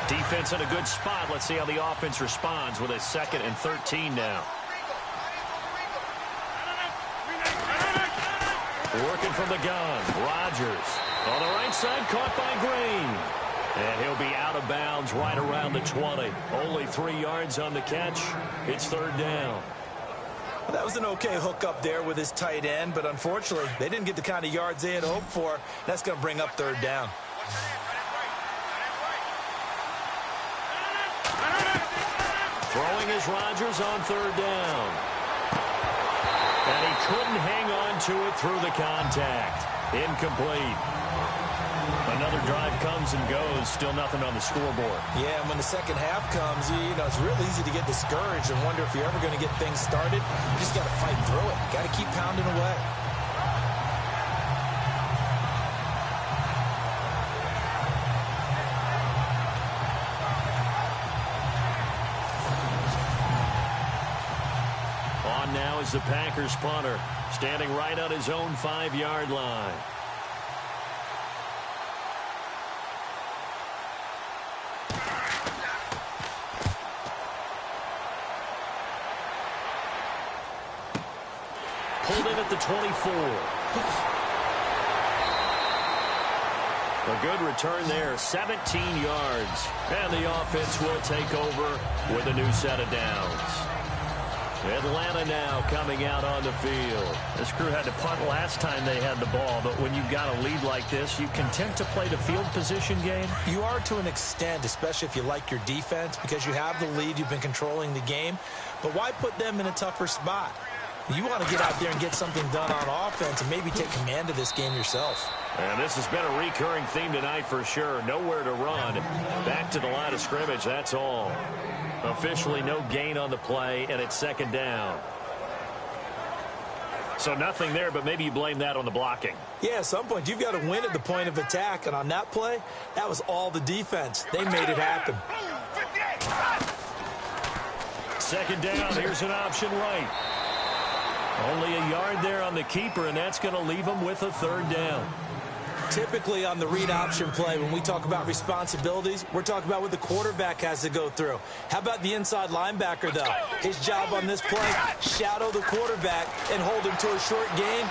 Defense in a good spot. Let's see how the offense responds with a 2nd and 13 now. Working from the gun, Rodgers. On the right side, caught by Green. And he'll be out of bounds right around the 20. Only 3 yards on the catch. It's third down. Well, that was an okay hook up there with his tight end, but unfortunately, they didn't get the kind of yards they had hoped for. That's going to bring up third down. Throwing is Rodgers on third down. And he couldn't hang on to it through the contact. Incomplete. Another drive comes and goes. Still nothing on the scoreboard. Yeah, and when the second half comes, you know, it's real easy to get discouraged and wonder if you're ever going to get things started. You just got to fight through it. Got to keep pounding away. Now is the Packers punter, standing right on his own 5-yard line. pulled in at the 24. A good return there, 17 yards. And the offense will take over with a new set of downs. Atlanta now coming out on the field. This crew had to punt last time they had the ball, but when you've got a lead like this, you content to play the field position game? You are to an extent, especially if you like your defense, because you have the lead, you've been controlling the game. But why put them in a tougher spot? You want to get out there and get something done on offense and maybe take command of this game yourself. And this has been a recurring theme tonight for sure. Nowhere to run. Back to the line of scrimmage, that's all. Officially no gain on the play, and it's second down. So nothing there, but maybe you blame that on the blocking. Yeah, at some point you've got to win at the point of attack, and on that play, that was all the defense. They made it happen. Second down, here's an option right. Only a yard there on the keeper, and that's going to leave him with a third down. Typically on the read option play, when we talk about responsibilities, we're talking about what the quarterback has to go through. How about the inside linebacker, though? His job on this play, shadow the quarterback and hold him to a short gain.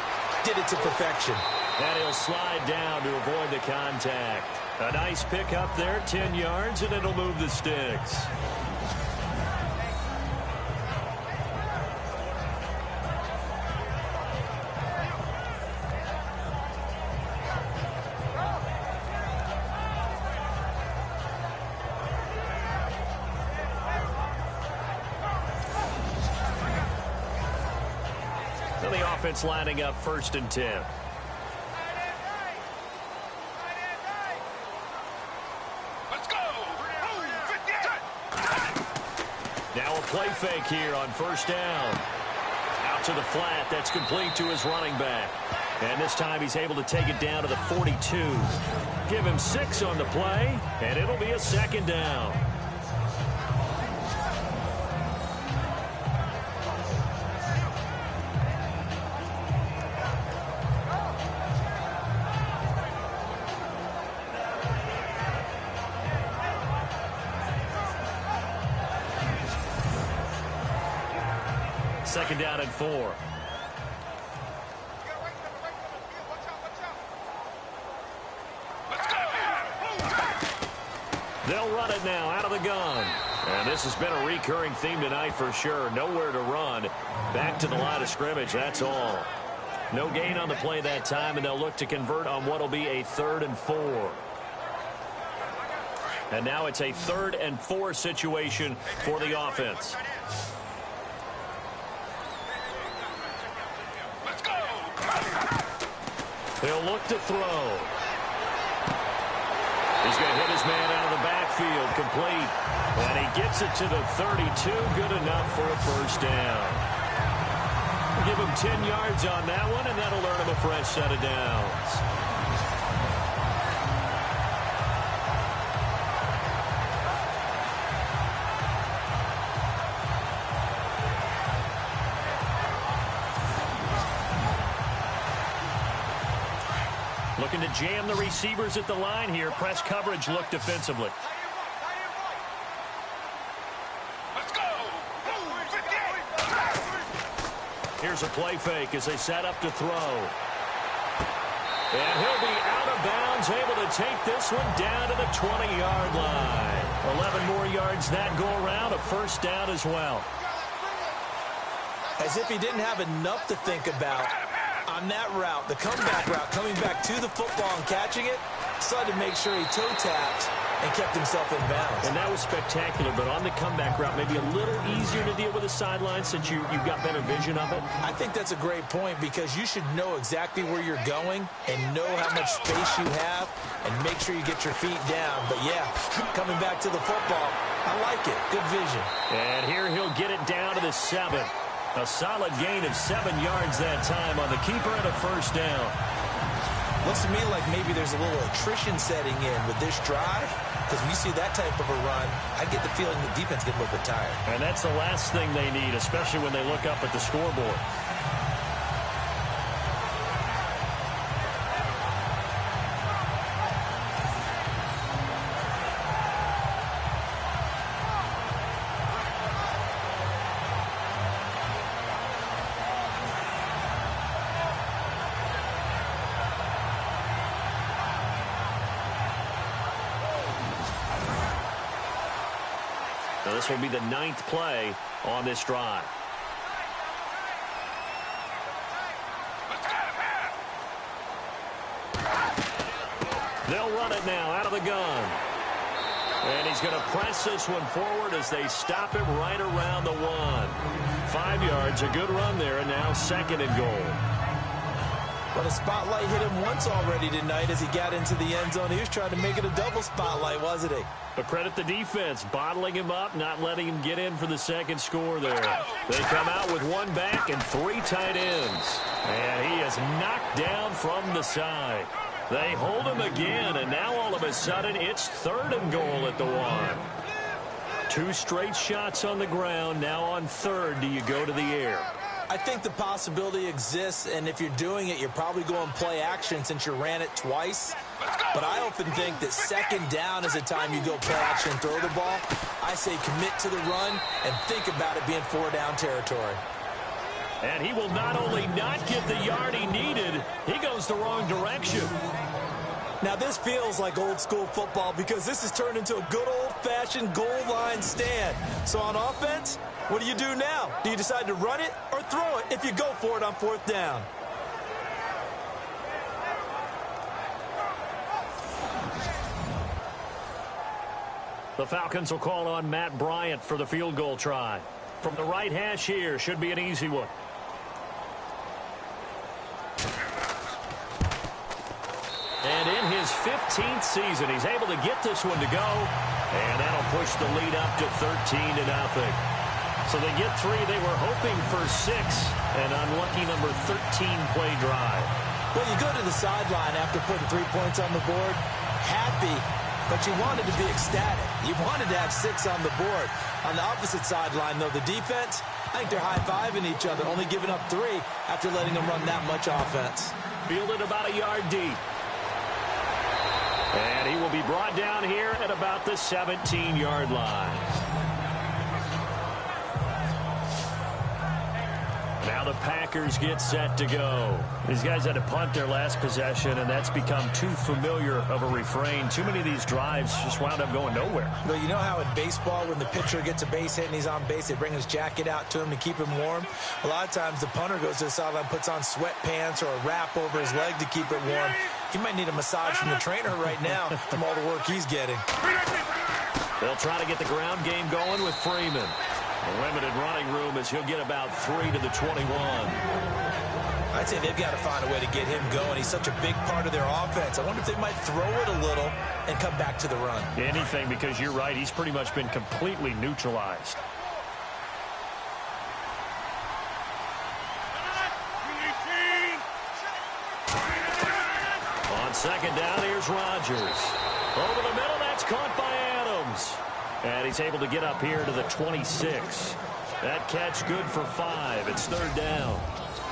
Did it to perfection. And he'll slide down to avoid the contact. A nice pick up there, 10 yards, and it'll move the sticks. Offense lining up 1st and 10. Let's go. Now a play fake here on 1st down. Out to the flat. That's complete to his running back. And this time he's able to take it down to the 42. Give him 6 on the play, and it'll be a second down. Second down and 4. Let's go. They'll run it now out of the gun. And this has been a recurring theme tonight for sure. Nowhere to run. Back to the line of scrimmage, that's all. No gain on the play that time, and they'll look to convert on what will be a 3rd and 4. And now it's a 3rd and 4 situation for the offense. He'll look to throw. He's going to hit his man out of the backfield, complete. And he gets it to the 32, good enough for a 1st down. We'll give him 10 yards on that one, and that'll earn him a fresh set of downs. Looking to jam the receivers at the line here. Press coverage look defensively. Let's go. Here's a play fake as they set up to throw. And he'll be out of bounds, able to take this one down to the 20-yard line. 11 more yards that go around, a 1st down as well. As if he didn't have enough to think about. On that route, the comeback route, coming back to the football and catching it, decided to make sure he toe tapped and kept himself in bounds. And that was spectacular, but on the comeback route, maybe a little easier to deal with the sideline since you've got better vision of it. I think that's a great point because you should know exactly where you're going and know how much space you have and make sure you get your feet down. But, yeah, coming back to the football, I like it. Good vision. And here he'll get it down to the 7. A solid gain of 7 yards that time on the keeper and a 1st down. Looks to me like maybe there's a little attrition setting in with this drive because when you see that type of a run, I get the feeling the defense get a little bit tired. And that's the last thing they need, especially when they look up at the scoreboard. This will be the 9th play on this drive. They'll run it now out of the gun. And he's going to press this one forward as they stop him right around the 1. 5 yards, a good run there, and now 2nd and goal. Well, the spotlight hit him once already tonight as he got into the end zone. He was trying to make it a double spotlight, wasn't he? But credit the defense, bottling him up, not letting him get in for the 2nd score there. They come out with 1 back and 3 tight ends. And he is knocked down from the side. They hold him again, and now all of a sudden it's 3rd and goal at the 1. 2 straight shots on the ground. Now on 3rd, do you go to the air? I think the possibility exists, and if you're doing it, you're probably going play action since you ran it twice. But I often think that 2nd down is the time you go play action and throw the ball. I say commit to the run and think about it being 4-down territory. And he will not only not get the yard he needed, he goes the wrong direction. Now, this feels like old-school football because this has turned into a good old-fashioned goal line stand. So on offense, what do you do now? Do you decide to run it or throw it if you go for it on 4th down? The Falcons will call on Matt Bryant for the field goal try. From the right hash here, should be an easy one. And in his 15th season, he's able to get this one to go. And that'll push the lead up to 13-0. So they get 3. They were hoping for 6. An unlucky number 13 play drive. Well, you go to the sideline after putting 3 points on the board, happy, but you wanted to be ecstatic. You wanted to have 6 on the board. On the opposite sideline, though, the defense, I think they're high-fiving each other, only giving up 3 after letting them run that much offense. Fielded about a yard deep. And he will be brought down here at about the 17-yard line. Now the Packers get set to go. These guys had to punt their last possession, and that's become too familiar of a refrain. Too many of these drives just wound up going nowhere. Well, you know how in baseball, when the pitcher gets a base hit and he's on base, they bring his jacket out to him to keep him warm? A lot of times the punter goes to the sideline, puts on sweatpants or a wrap over his leg to keep it warm. He might need a massage from the trainer right now from all the work he's getting. They'll try to get the ground game going with Freeman. A limited running room as he'll get about 3 to the 21. I'd say they've got to find a way to get him going. He's such a big part of their offense. I wonder if they might throw it a little and come back to the run. Anything, because you're right. He's pretty much been completely neutralized. On 2nd down, here's Rodgers. Over the middle, that's caught by Adams. And he's able to get up here to the 26. That catch good for 5. It's 3rd down.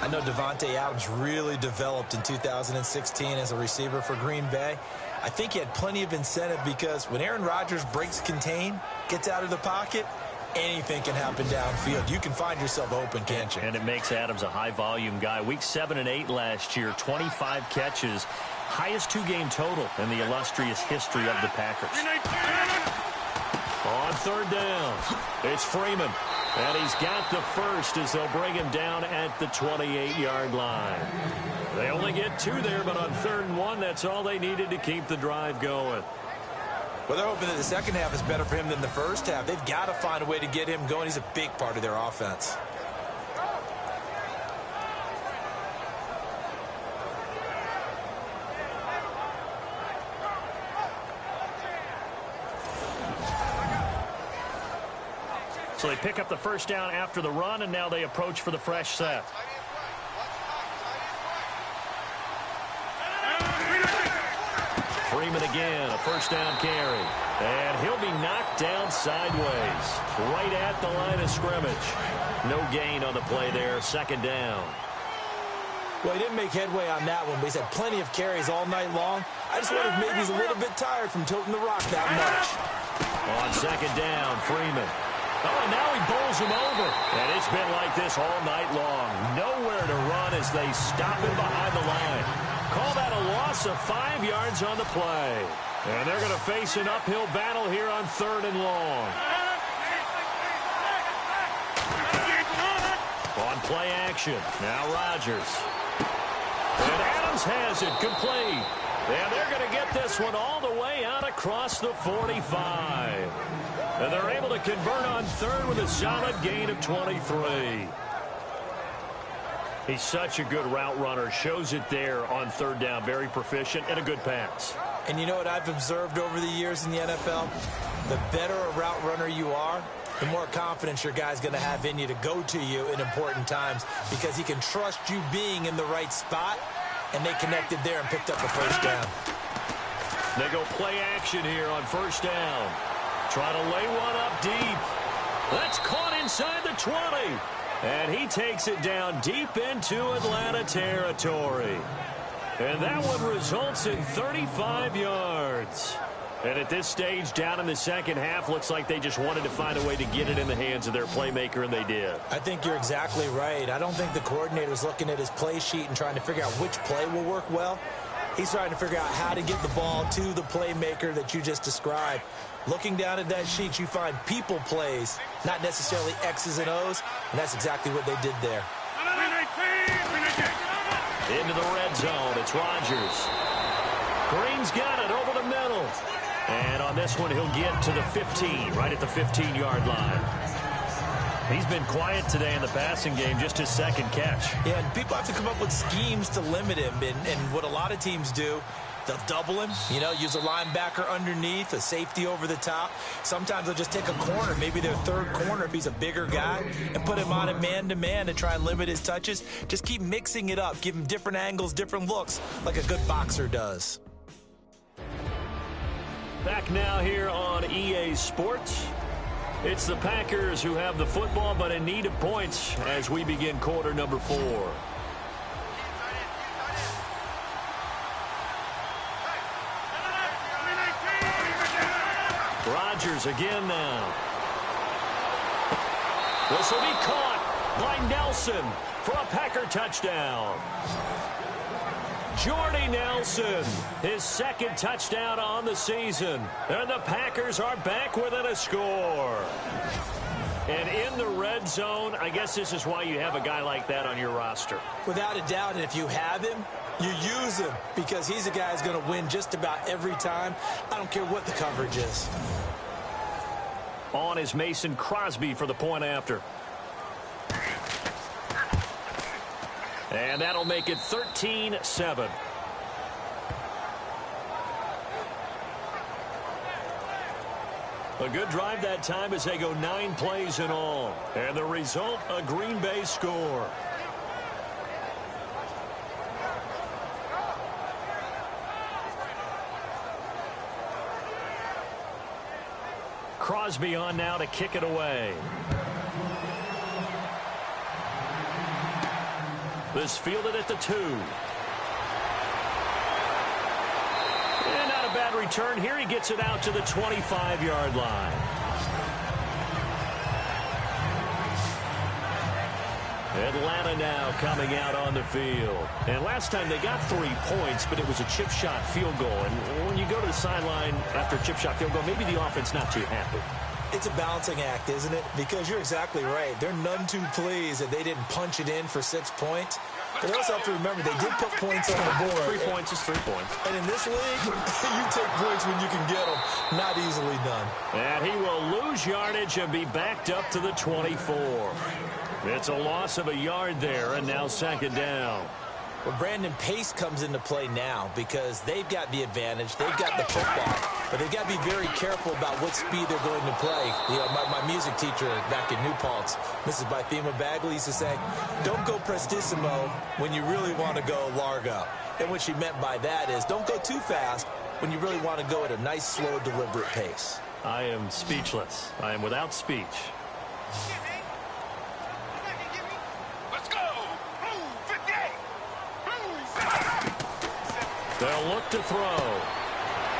I know Devontae Adams really developed in 2016 as a receiver for Green Bay. I think he had plenty of incentive because when Aaron Rodgers breaks contain, gets out of the pocket, anything can happen downfield. You can find yourself open, can't you? And it makes Adams a high-volume guy. Week 7 and 8 last year, 25 catches. Highest 2-game total in the illustrious history of the Packers. On 3rd down, it's Freeman. And he's got the first as they'll bring him down at the 28-yard line. They only get 2 there, but on 3rd and 1, that's all they needed to keep the drive going. Well, they're hoping that the second half is better for him than the first half. They've got to find a way to get him going. He's a big part of their offense. So they pick up the first down after the run, and now they approach for the fresh set. Freeman again, a first down carry. And he'll be knocked down sideways, right at the line of scrimmage. No gain on the play there, 2nd down. Well, he didn't make headway on that one, but he's had plenty of carries all night long. I just wonder if maybe he's a little bit tired from tilting the rock that much. On 2nd down, Freeman. Oh, and now he bowls him over. And it's been like this all night long. Nowhere to run as they stop him behind the line. Call that a loss of 5 yards on the play. And they're going to face an uphill battle here on 3rd and long. play action. Now Rodgers. And Adams has it complete. And they're going to get this one all the way out across the 45. And they're able to convert on third with a solid gain of 23. He's such a good route runner. Shows it there on third down. Very proficient and a good pass. And you know what I've observed over the years in the NFL? The better a route runner you are, the more confidence your guy's going to have in you to go to you in important times because he can trust you being in the right spot, and they connected there and picked up a first down. They go play action here on first down. Try to lay one up deep. That's caught inside the 20. And he takes it down deep into Atlanta territory. And that one results in 35 yards. And at this stage, down in the second half, looks like they just wanted to find a way to get it in the hands of their playmaker, and they did. I think you're exactly right. I don't think the coordinator's looking at his play sheet and trying to figure out which play will work well. He's trying to figure out how to get the ball to the playmaker that you just described. Looking down at that sheet, you find people plays, not necessarily X's and O's, and that's exactly what they did there. Into the red zone, it's Rodgers. Green's got it over the middle. And on this one, he'll get to the 15, right at the 15-yard line. He's been quiet today in the passing game, just his second catch. Yeah, and people have to come up with schemes to limit him. And what a lot of teams do, they'll double him, use a linebacker underneath, a safety over the top. Sometimes they'll just take a corner, maybe their third corner if he's a bigger guy, and put him on a man-to-man to try and limit his touches. Just keep mixing it up, give him different angles, different looks, like a good boxer does. Back now here on EA Sports. It's the Packers who have the football, but in need of points as we begin quarter number 4. Rodgers again now. This will be caught by Nelson for a Packer touchdown. Jordy Nelson, his second touchdown on the season. And the Packers are back within a score. And in the red zone, I guess this is why you have a guy like that on your roster. Without a doubt, and if you have him, you use him because he's a guy who's going to win just about every time. I don't care what the coverage is. On is Mason Crosby for the point after. And that'll make it 13-7. A good drive that time as they go 9 plays in all. And the result, a Green Bay score. Crosby on now to kick it away. This fielded at the 2. And not a bad return. Here he gets it out to the 25-yard line. Atlanta now coming out on the field. And last time they got 3 points, but it was a chip shot field goal. And when you go to the sideline after a chip shot field goal, maybe the offense not too happy. It's a balancing act, isn't it? Because you're exactly right. They're none too pleased that they didn't punch it in for 6 points. But they also have to remember they did put points on the board. 3 points is 3 points. And in this league, you take points when you can get them. Not easily done. And he will lose yardage and be backed up to the 24. It's a loss of a yard there, and now second down. Well, Brandon, pace comes into play now because they've got the advantage. They've got the football. But they've got to be very careful about what speed they're going to play. My music teacher back in New Paltz, Mrs. Bythema Bagley, used to say, don't go prestissimo when you really want to go largo. And what she meant by that is don't go too fast when you really want to go at a nice, slow, deliberate pace. I am speechless. I am without speech. They'll look to throw.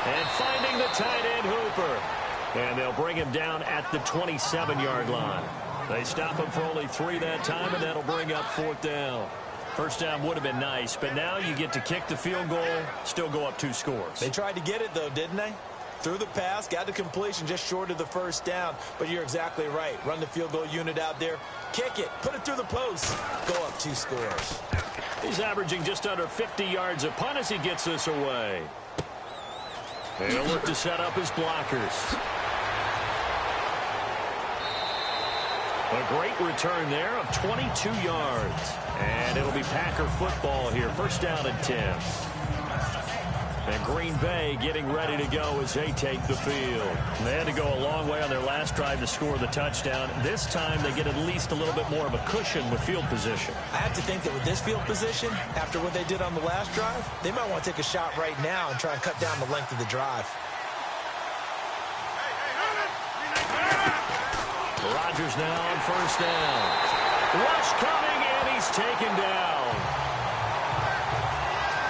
And finding the tight end Hooper. And they'll bring him down at the 27-yard line. They stop him for only 3 that time, and that'll bring up 4th down. First down would have been nice, but now you get to kick the field goal, still go up 2 scores. They tried to get it, though, didn't they? Threw the pass, got the completion just short of the first down. But you're exactly right. Run the field goal unit out there. Kick it. Put it through the post. Go up 2 scores. He's averaging just under 50 yards a punt as he gets this away. He'll look to set up his blockers. A great return there of 22 yards. And it'll be Packer football here. First down and 10. And Green Bay getting ready to go as they take the field. They had to go a long way on their last drive to score the touchdown. This time they get at least a little bit more of a cushion with field position. I have to think that with this field position, after what they did on the last drive, they might want to take a shot right now and try and cut down the length of the drive. Rodgers now on first down. Rush coming, and he's taken down.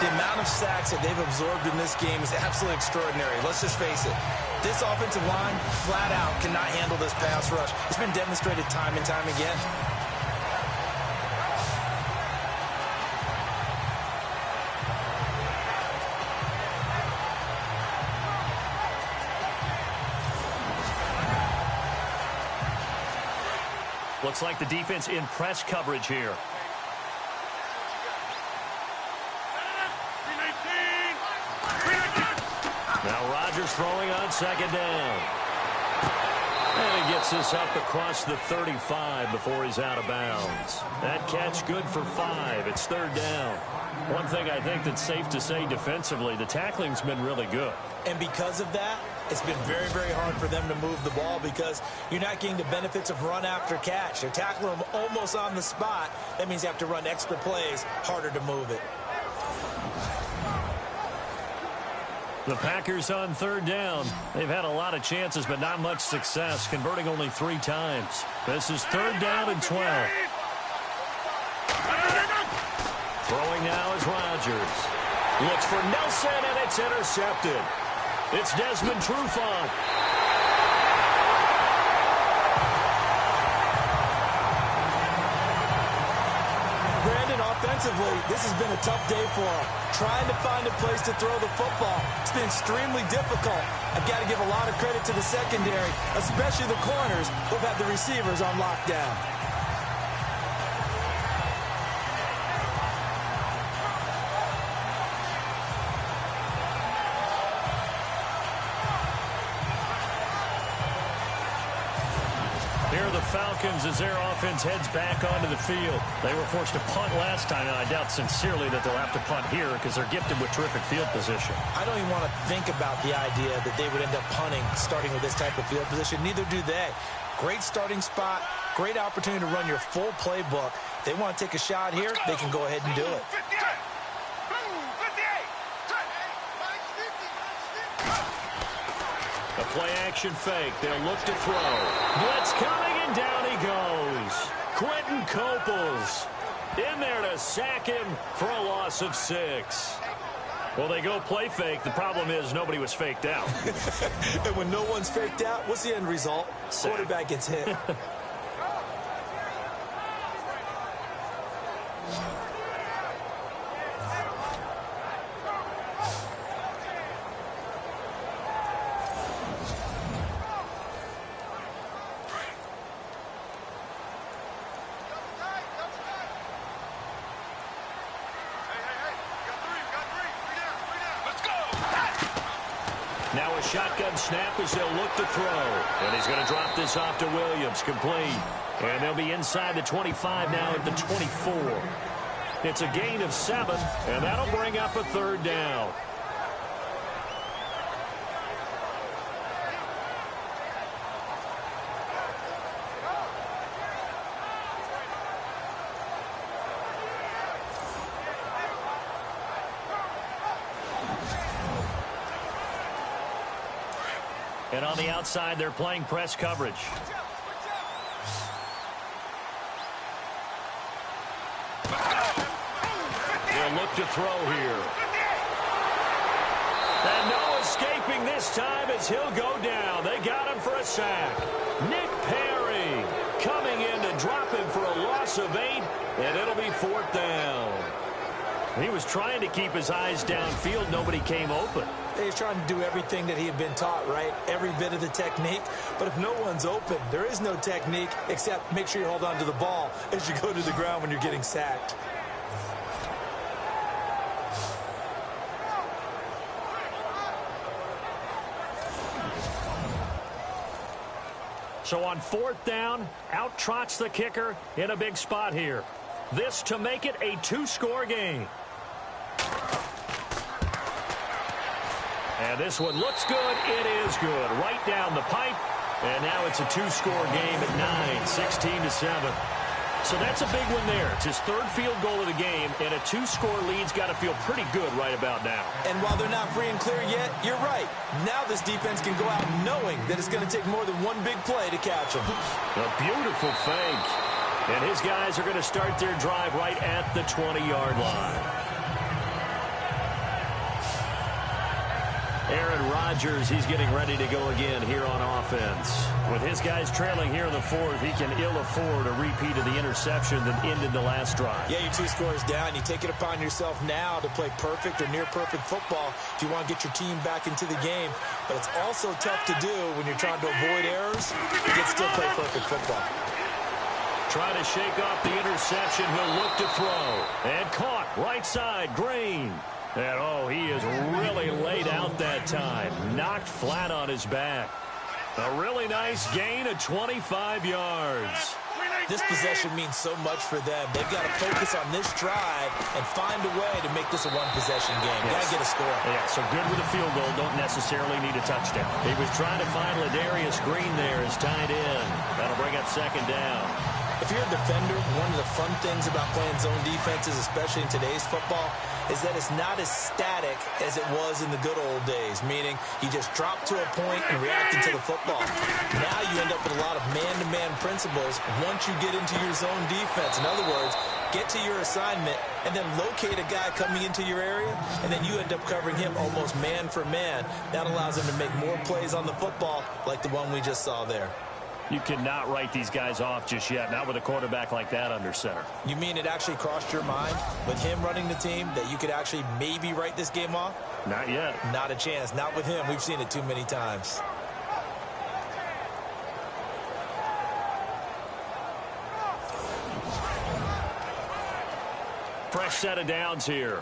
The amount of sacks that they've absorbed in this game is absolutely extraordinary. Let's just face it. This offensive line, flat out, cannot handle this pass rush. It's been demonstrated time and time again. Looks like the defense in press coverage here. Now Rodgers throwing on second down. And he gets this up across the 35 before he's out of bounds. That catch good for 5. It's third down. One thing I think that's safe to say defensively, the tackling's been really good. And because of that, it's been very, very hard for them to move the ball because you're not getting the benefits of run after catch. They're tackling them almost on the spot. That means you have to run extra plays, harder to move it. The Packers on third down. They've had a lot of chances, but not much success, converting only 3 times. This is third down and 12. Throwing now is Rodgers. Looks for Nelson, and it's intercepted. It's Desmond Trufant. Brandon, offensively, this has been a tough day for him. Trying to find a place to throw the football. It's been extremely difficult. I've got to give a lot of credit to the secondary, especially the corners who've had the receivers on lockdown. Falcons as their offense heads back onto the field. They were forced to punt last time, and I doubt sincerely that they'll have to punt here because they're gifted with terrific field position. I don't even want to think about the idea that they would end up punting starting with this type of field position. Neither do they. Great starting spot, great opportunity to run your full playbook. If they want to take a shot here, they can go ahead and do it. A play-action fake. They'll look to throw. Blitz coming, and down he goes. Quentin Coples in there to sack him for a loss of 6. Well, they go play fake. The problem is nobody was faked out. And when no one's faked out, what's the end result? Quarterback gets hit. Now a shotgun snap as they'll look to throw. And he's going to drop this off to Williams. Complete. And they'll be inside the 25 now at the 24. It's a gain of 7, and that'll bring up a third down. And on the outside, they're playing press coverage. They'll look to throw here. And no escaping this time as he'll go down. They got him for a sack. Nick Perry coming in to drop him for a loss of 8, and it'll be 4th down. He was trying to keep his eyes downfield. Nobody came open. He's trying to do everything that he had been taught, right? Every bit of the technique. But if no one's open, there is no technique except make sure you hold on to the ball as you go to the ground when you're getting sacked. So on 4th down, out trots the kicker in a big spot here. This to make it a 2-score game. And this one looks good. It is good. Right down the pipe. And now it's a 2-score game at 9, 16-7. So that's a big one there. It's his 3rd field goal of the game, and a 2-score lead's got to feel pretty good right about now. And while they're not free and clear yet, you're right. Now this defense can go out knowing that it's going to take more than one big play to catch them. A beautiful fake. And his guys are going to start their drive right at the 20-yard line. Aaron Rodgers, he's getting ready to go again here on offense. With his guys trailing here in the 4th, he can ill afford a repeat of the interception that ended the last drive. Yeah, you're 2 scores down. You take it upon yourself now to play perfect or near-perfect football if you want to get your team back into the game. But it's also tough to do when you're trying to avoid errors. You can still play perfect football. Trying to shake off the interception. He'll look to throw. And caught right side, Green. And, oh, he is really laid out that time. Knocked flat on his back. A really nice gain of 25 yards. This possession means so much for them. They've got to focus on this drive and find a way to make this a one-possession game. Yes. Got to get a score. Yeah, so good with a field goal. Don't necessarily need a touchdown. He was trying to find Ladarius Green there as tied in. That'll bring up 2nd down. If you're a defender, one of the fun things about playing zone defenses, especially in today's football, is that it's not as static as it was in the good old days, meaning you just drop to a point and react to the football. Now you end up with a lot of man-to-man principles once you get into your zone defense. In other words, get to your assignment and then locate a guy coming into your area, and then you end up covering him almost man for man. That allows him to make more plays on the football like the one we just saw there. You cannot write these guys off just yet, not with a quarterback like that under center. You mean it actually crossed your mind with him running the team that you could actually maybe write this game off? Not yet. Not a chance. Not with him. We've seen it too many times. Fresh set of downs here.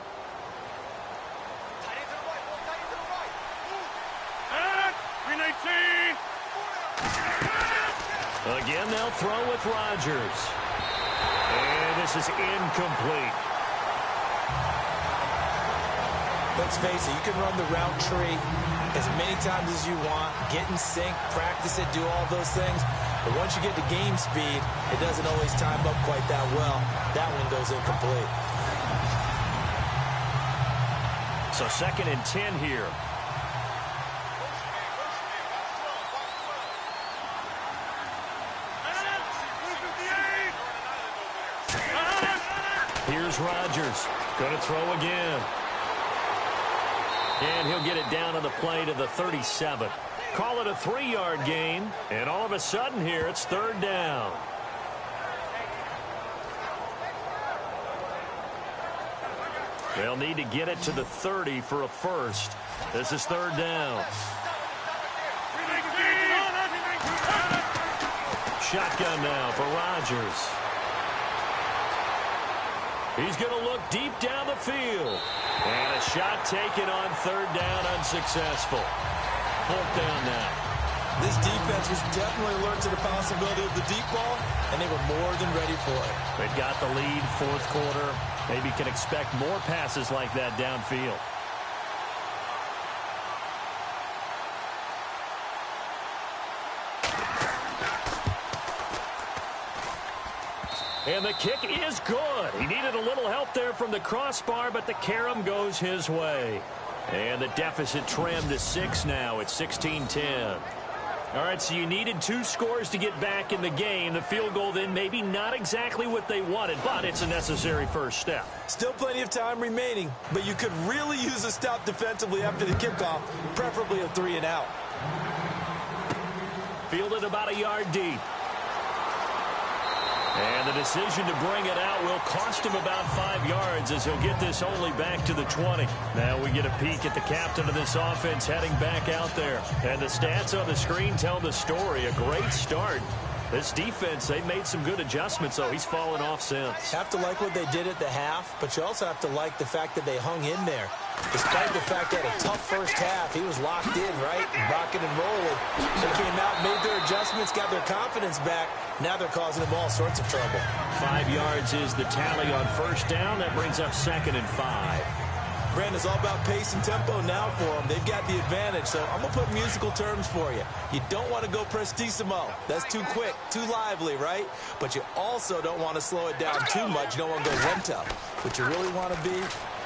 Again, they'll throw with Rodgers. And this is incomplete. Let's face it, you can run the route tree as many times as you want, get in sync, practice it, do all those things. But once you get to game speed, it doesn't always time up quite that well. That one goes incomplete. So 2nd and 10 here. Here's Rodgers. Going to throw again. And he'll get it down on the play to the 37. Call it a 3-yard gain. And all of a sudden here, it's 3rd down. They'll need to get it to the 30 for a first. This is 3rd down. Shotgun now for Rodgers. He's going to look deep down the field. And a shot taken on 3rd down, unsuccessful. 4th down now. This defense was definitely alert to the possibility of the deep ball, and they were more than ready for it. They've got the lead, 4th quarter. Maybe can expect more passes like that downfield. And the kick is good. He needed a little help there from the crossbar, but the carom goes his way. And the deficit trimmed to 6 now. It's 16-10. All right, so you needed 2 scores to get back in the game. The field goal then maybe not exactly what they wanted, but it's a necessary first step. Still plenty of time remaining, but you could really use a stop defensively after the kickoff, preferably a 3-and-out. Fielded about a yard deep. And the decision to bring it out will cost him about 5 yards as he'll get this only back to the 20. Now we get a peek at the captain of this offense heading back out there. And the stats on the screen tell the story. A great start. This defense, they made some good adjustments, though. He's fallen off since. Have to like what they did at the half, but you also have to like the fact that they hung in there. Despite the fact they had a tough first half, he was locked in, right? Rocking and rolling. They came out, made their adjustments, got their confidence back. Now they're causing him all sorts of trouble. 5 yards is the tally on first down. That brings up 2nd and 5. Brandon, it's all about pace and tempo now for them. They've got the advantage, so I'm going to put musical terms for you. You don't want to go prestissimo. That's too quick, too lively, right? But you also don't want to slow it down too much. You don't want to go lento. What you really want to be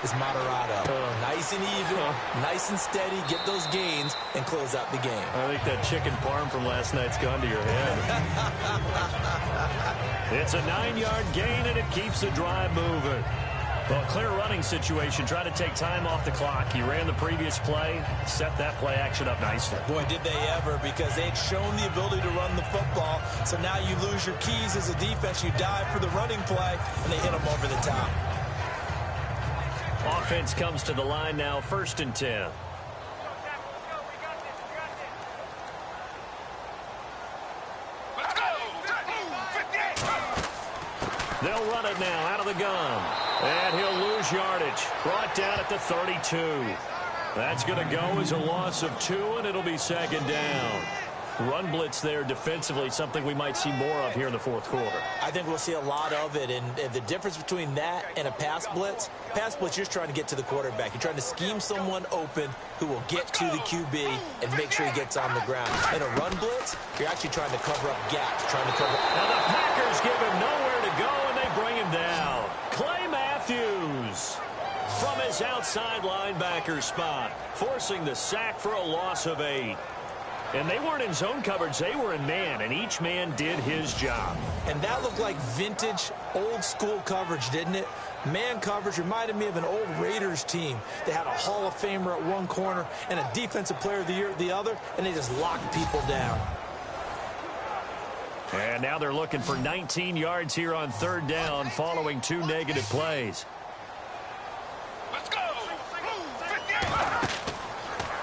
is moderato. Nice and even, nice and steady, get those gains, and close out the game. I think that chicken parm from last night's gone to your head. It's a 9-yard gain, and it keeps the drive moving. Well, clear running situation. Try to take time off the clock. He ran the previous play, set that play action up nicely. Boy, did they ever, because they had shown the ability to run the football. So now you lose your keys as a defense. You dive for the running play, and they hit them over the top. Offense comes to the line now, 1st and 10. They'll run it now out of the gun. And he'll lose yardage. Brought down at the 32. That's going to go as a loss of 2, and it'll be 2nd down. Run blitz there defensively, something we might see more of here in the 4th quarter. I think we'll see a lot of it, and the difference between that and a pass blitz, you're just trying to get to the quarterback. You're trying to scheme someone open who will get to the QB and make sure he gets on the ground. In a run blitz, you're actually trying to cover up gaps, trying to cover. Now the Packers give him nowhere to go, and they bring him down. Clay Matthews from his outside linebacker spot, forcing the sack for a loss of 8. And they weren't in zone coverage. They were in man, and each man did his job. And that looked like vintage, old-school coverage, didn't it? Man coverage reminded me of an old Raiders team. They had a Hall of Famer at one corner and a Defensive Player of the Year at the other, and they just locked people down. And now they're looking for 19 yards here on 3rd down following 2 negative plays. Let's go.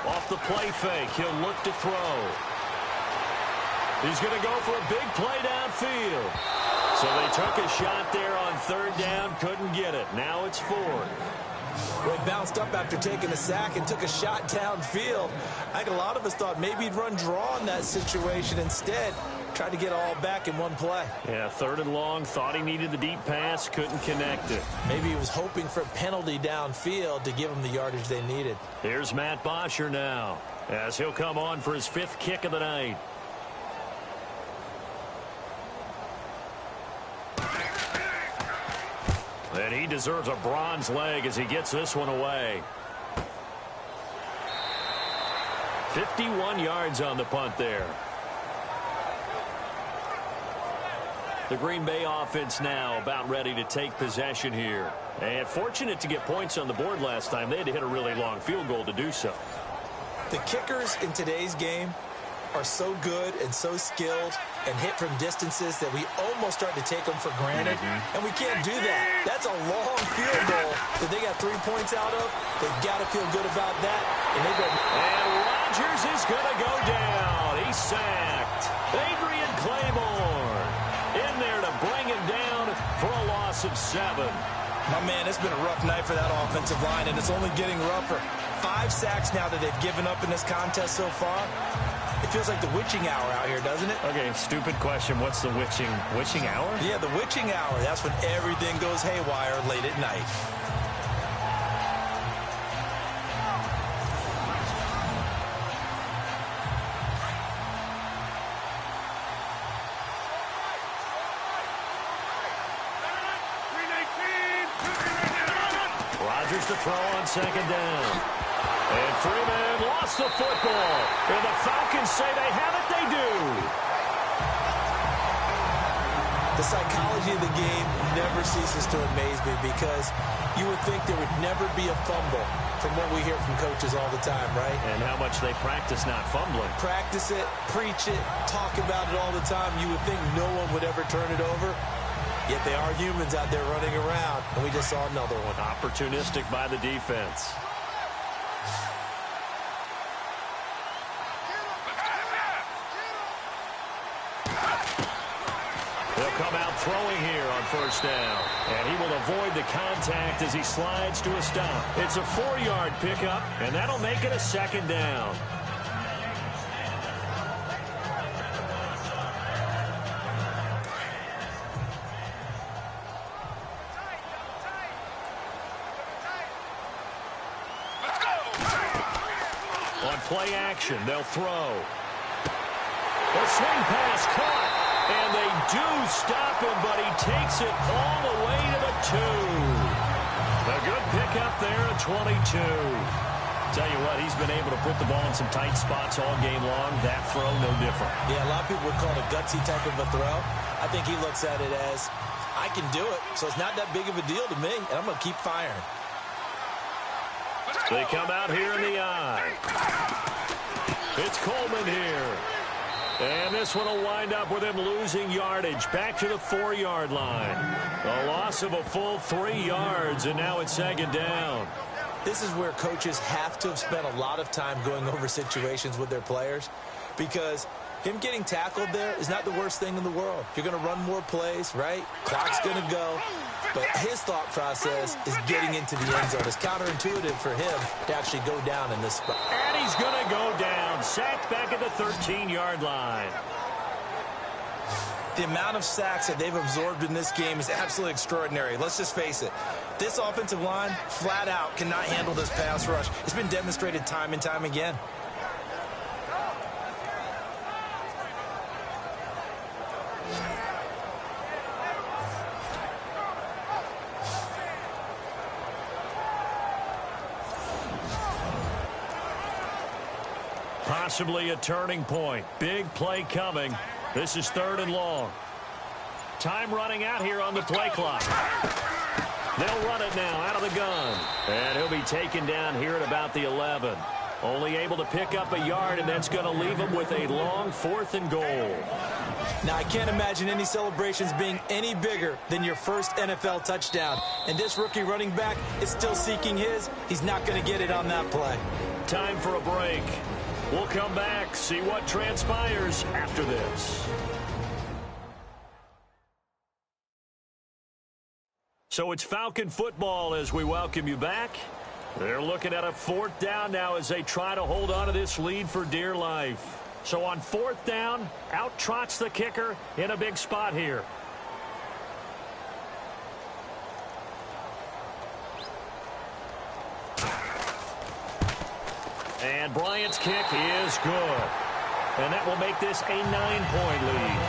Off the play fake, he'll look to throw. He's going to go for a big play downfield. So they took a shot there on 3rd down, couldn't get it. Now it's 4th. Well, he bounced up after taking a sack and took a shot downfield. I think a lot of us thought maybe he'd run draw in that situation. Instead, tried to get it all back in one play. Yeah, 3rd and long, thought he needed the deep pass, couldn't connect it. Maybe he was hoping for a penalty downfield to give him the yardage they needed. Here's Matt Bosher now, as he'll come on for his 5th kick of the night. And he deserves a bronze leg as he gets this one away. 51 yards on the punt there. The Green Bay offense now about ready to take possession here. And fortunate to get points on the board last time. They had to hit a really long field goal to do so. The kickers in today's game are so good and so skilled and hit from distances that we almost start to take them for granted. And we can't do that. That's a long field goal that they got 3 points out of. They've got to feel good about that. And Rodgers is going to go down. He's sacked. Adrian Claiborne in there to bring him down for a loss of 7. My man, it's been a rough night for that offensive line, and it's only getting rougher. 5 sacks now that they've given up in this contest so far. It feels like the witching hour out here, doesn't it? Okay, stupid question. What's the witching hour? Yeah, the witching hour. That's when everything goes haywire late at night. Rodgers to throw on 2nd down. And Freeman lost the football. And the Falcons say they have it. They do. The psychology of the game never ceases to amaze me because you would think there would never be a fumble from what we hear from coaches all the time, right? And how much they practice not fumbling. Practice it, preach it, talk about it all the time. You would think no one would ever turn it over. Yet they are humans out there running around, and we just saw another one. Opportunistic by the defense. He'll come out throwing here on first down. And he will avoid the contact as he slides to a stop. It's a 4-yard pickup, and that'll make it a second down. On play action, they'll throw. A swing pass caught. And they do stop him, but he takes it all the way to the 2. A good pickup there at 22. Tell you what, he's been able to put the ball in some tight spots all game long. That throw, no different. Yeah, a lot of people would call it a gutsy type of a throw. I think he looks at it as, I can do it, so it's not that big of a deal to me, and I'm going to keep firing. They come out here in the eye. It's Coleman here. And this one will wind up with him losing yardage back to the 4-yard line. A loss of a full 3 yards, and now it's second down. This is where coaches have to have spent a lot of time going over situations with their players, because him getting tackled there is not the worst thing in the world. You're going to run more plays, right? Clock's going to go. But his thought process is getting into the end zone. It's counterintuitive for him to actually go down in this spot. And he's going to go down. Sacked back at the 13-yard line. The amount of sacks that they've absorbed in this game is absolutely extraordinary. Let's just face it. This offensive line, flat out, cannot handle this pass rush. It's been demonstrated time and time again. Possibly a turning point. Big play coming. This is 3rd and long. Time running out here on the play clock. They'll run it now out of the gun. And he'll be taken down here at about the 11. Only able to pick up a yard, and that's going to leave him with a long 4th and goal. Now, I can't imagine any celebrations being any bigger than your first NFL touchdown. And this rookie running back is still seeking his. He's not going to get it on that play. Time for a break. We'll come back, see what transpires after this. So it's Falcon football as we welcome you back. They're looking at a 4th down now as they try to hold on to this lead for dear life. So on 4th down, out trots the kicker in a big spot here. And Bryant's kick is good. And that will make this a 9-point lead.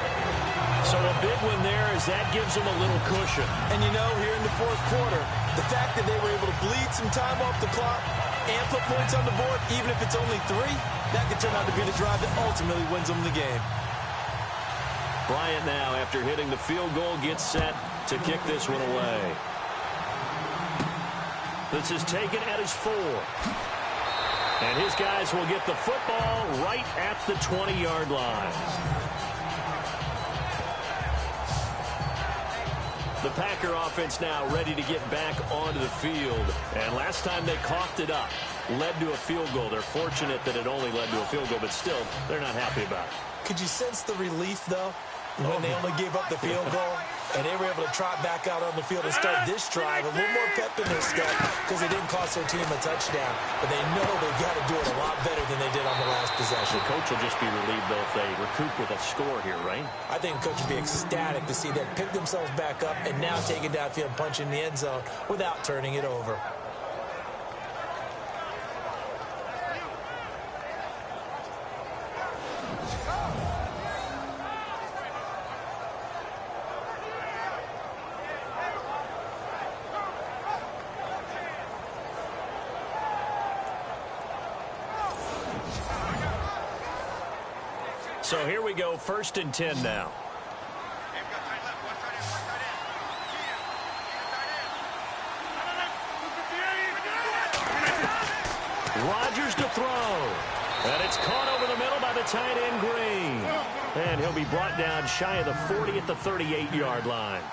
So a big one there as that gives them a little cushion. And you know, here in the 4th quarter, the fact that they were able to bleed some time off the clock and put points on the board, even if it's only 3, that could turn out to be the drive that ultimately wins them the game. Bryant now, after hitting the field goal, gets set to kick this one away. This is taken at his 4. And his guys will get the football right at the 20-yard line. The Packer offense now ready to get back onto the field. And last time they coughed it up, led to a field goal. They're fortunate that it only led to a field goal, but still, they're not happy about it. Could you sense the relief, though, when they only gave up the field goal? And they were able to trot back out on the field and start this drive. A little more pep in their step because they didn't cost their team a touchdown. But they know they've got to do it a lot better than they did on the last possession. The coach will just be relieved, though, if they recoup with a score here, right? I think the coach would be ecstatic to see them pick themselves back up and now take it downfield and punch in the end zone without turning it over. So here we go, 1st and 10 now. Rodgers to throw. And it's caught over the middle by the tight end, Green. And he'll be brought down shy of the 40 at the 38-yard line.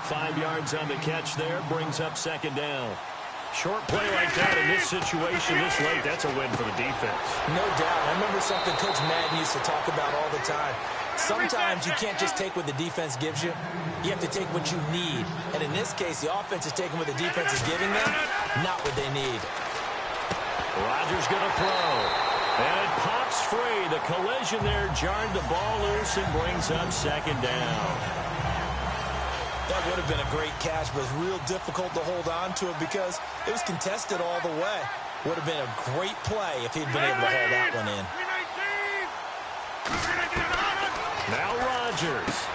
5 yards on the catch there. Brings up second down. Short play like that in this situation this late, that's a win for the defense. No doubt. I remember something Coach Madden used to talk about all the time. Sometimes you can't just take what the defense gives you. You have to take what you need. And in this case, the offense is taking what the defense is giving them, not what they need. Rodgers going to throw. And it pops free. The collision there jarred the ball loose and brings up second down. That would have been a great catch, but it was real difficult to hold on to it because it was contested all the way. Would have been a great play if he'd been able to hold that one in. Now Rodgers.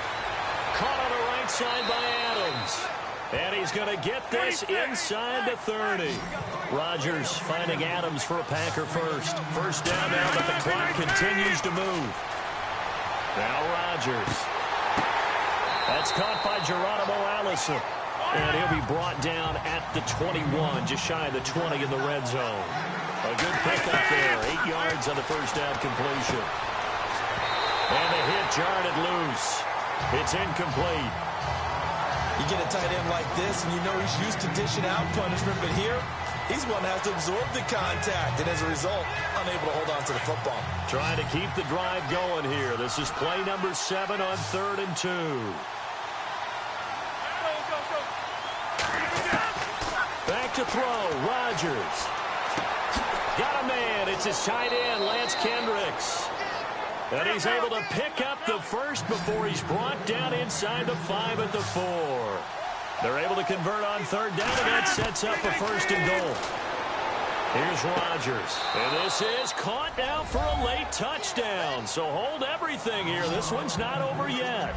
Caught on the right side by Adams. And he's going to get this inside the 30. Rodgers finding Adams for a Packer first. First down now, but the clock continues to move. Now Rodgers. That's caught by Geronimo Allison. And he'll be brought down at the 21, just shy of the 20 in the red zone. A good pickup there. 8 yards on the first down completion. And the hit jarred it loose. It's incomplete. You get a tight end like this, and you know he's used to dishing out punishment, but here, he's one that has to absorb the contact, and as a result, unable to hold on to the football. Trying to keep the drive going here. This is play number 7 on 3rd and 2. Back to throw. Rodgers. Got a man. It's his tight end, Lance Kendricks. And he's able to pick up the first before he's brought down inside the 5 at the 4. They're able to convert on 3rd down, and that sets up a 1st and goal. Here's Rodgers. And this is caught now for a late touchdown. So hold everything here. This one's not over yet.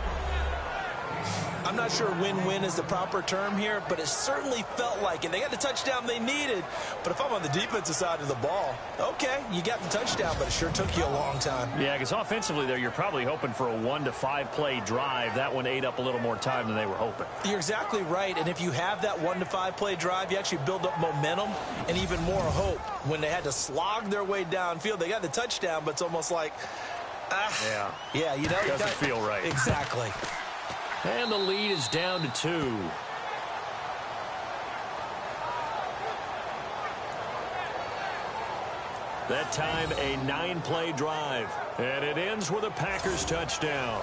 I'm not sure win-win is the proper term here, but it certainly felt like it. They got the touchdown they needed, but if I'm on the defensive side of the ball, okay, you got the touchdown, but it sure took you a long time. Yeah, because offensively there, you're probably hoping for a 1 to 5 play drive. That one ate up a little more time than they were hoping. You're exactly right, and if you have that 1 to 5 play drive, you actually build up momentum and even more hope. When they had to slog their way downfield, they got the touchdown, but it's almost like, yeah, you know, it doesn't feel right. Exactly. And the lead is down to 2. That time, a 9-play drive. And it ends with a Packers touchdown.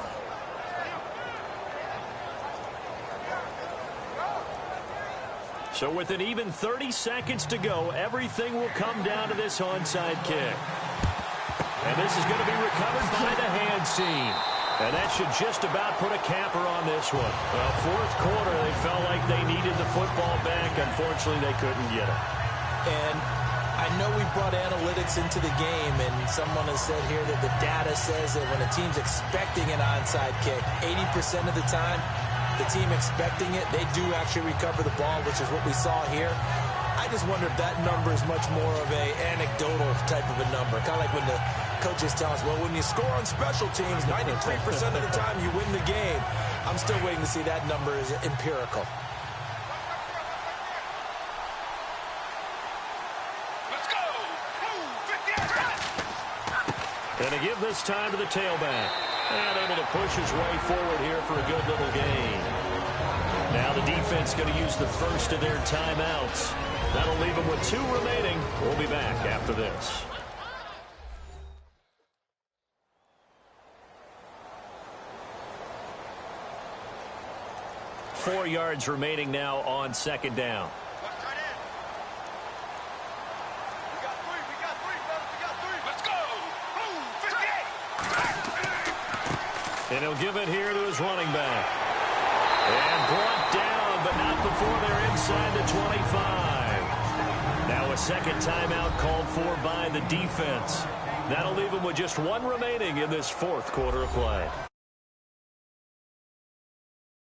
So with an even 30 seconds to go, everything will come down to this onside kick. And this is going to be recovered by the hands team. And that should just about put a capper on this one. Well, 4th quarter, they felt like they needed the football back. Unfortunately, they couldn't get it. And I know we brought analytics into the game, and someone has said here that the data says that when a team's expecting an onside kick, 80% of the time, the team expecting it, they do actually recover the ball, which is what we saw here. I just wonder if that number is much more of a anecdotal type of a number. Kind of like when the coaches tell us, well, when you score on special teams, 93% of the time you win the game. I'm still waiting to see that number is empirical. Let's go! And to give this time to the tailback. And able to push his way forward here for a good little gain. Now the defense going to use the first of their timeouts. That'll leave them with 2 remaining. We'll be back after this. Four yards remaining now on 2nd down. Let's go! 58! And he'll give it here to his running back. And brought down, but not before they're inside the 25. Now a second timeout called for by the defense. That'll leave them with just 1 remaining in this 4th quarter of play.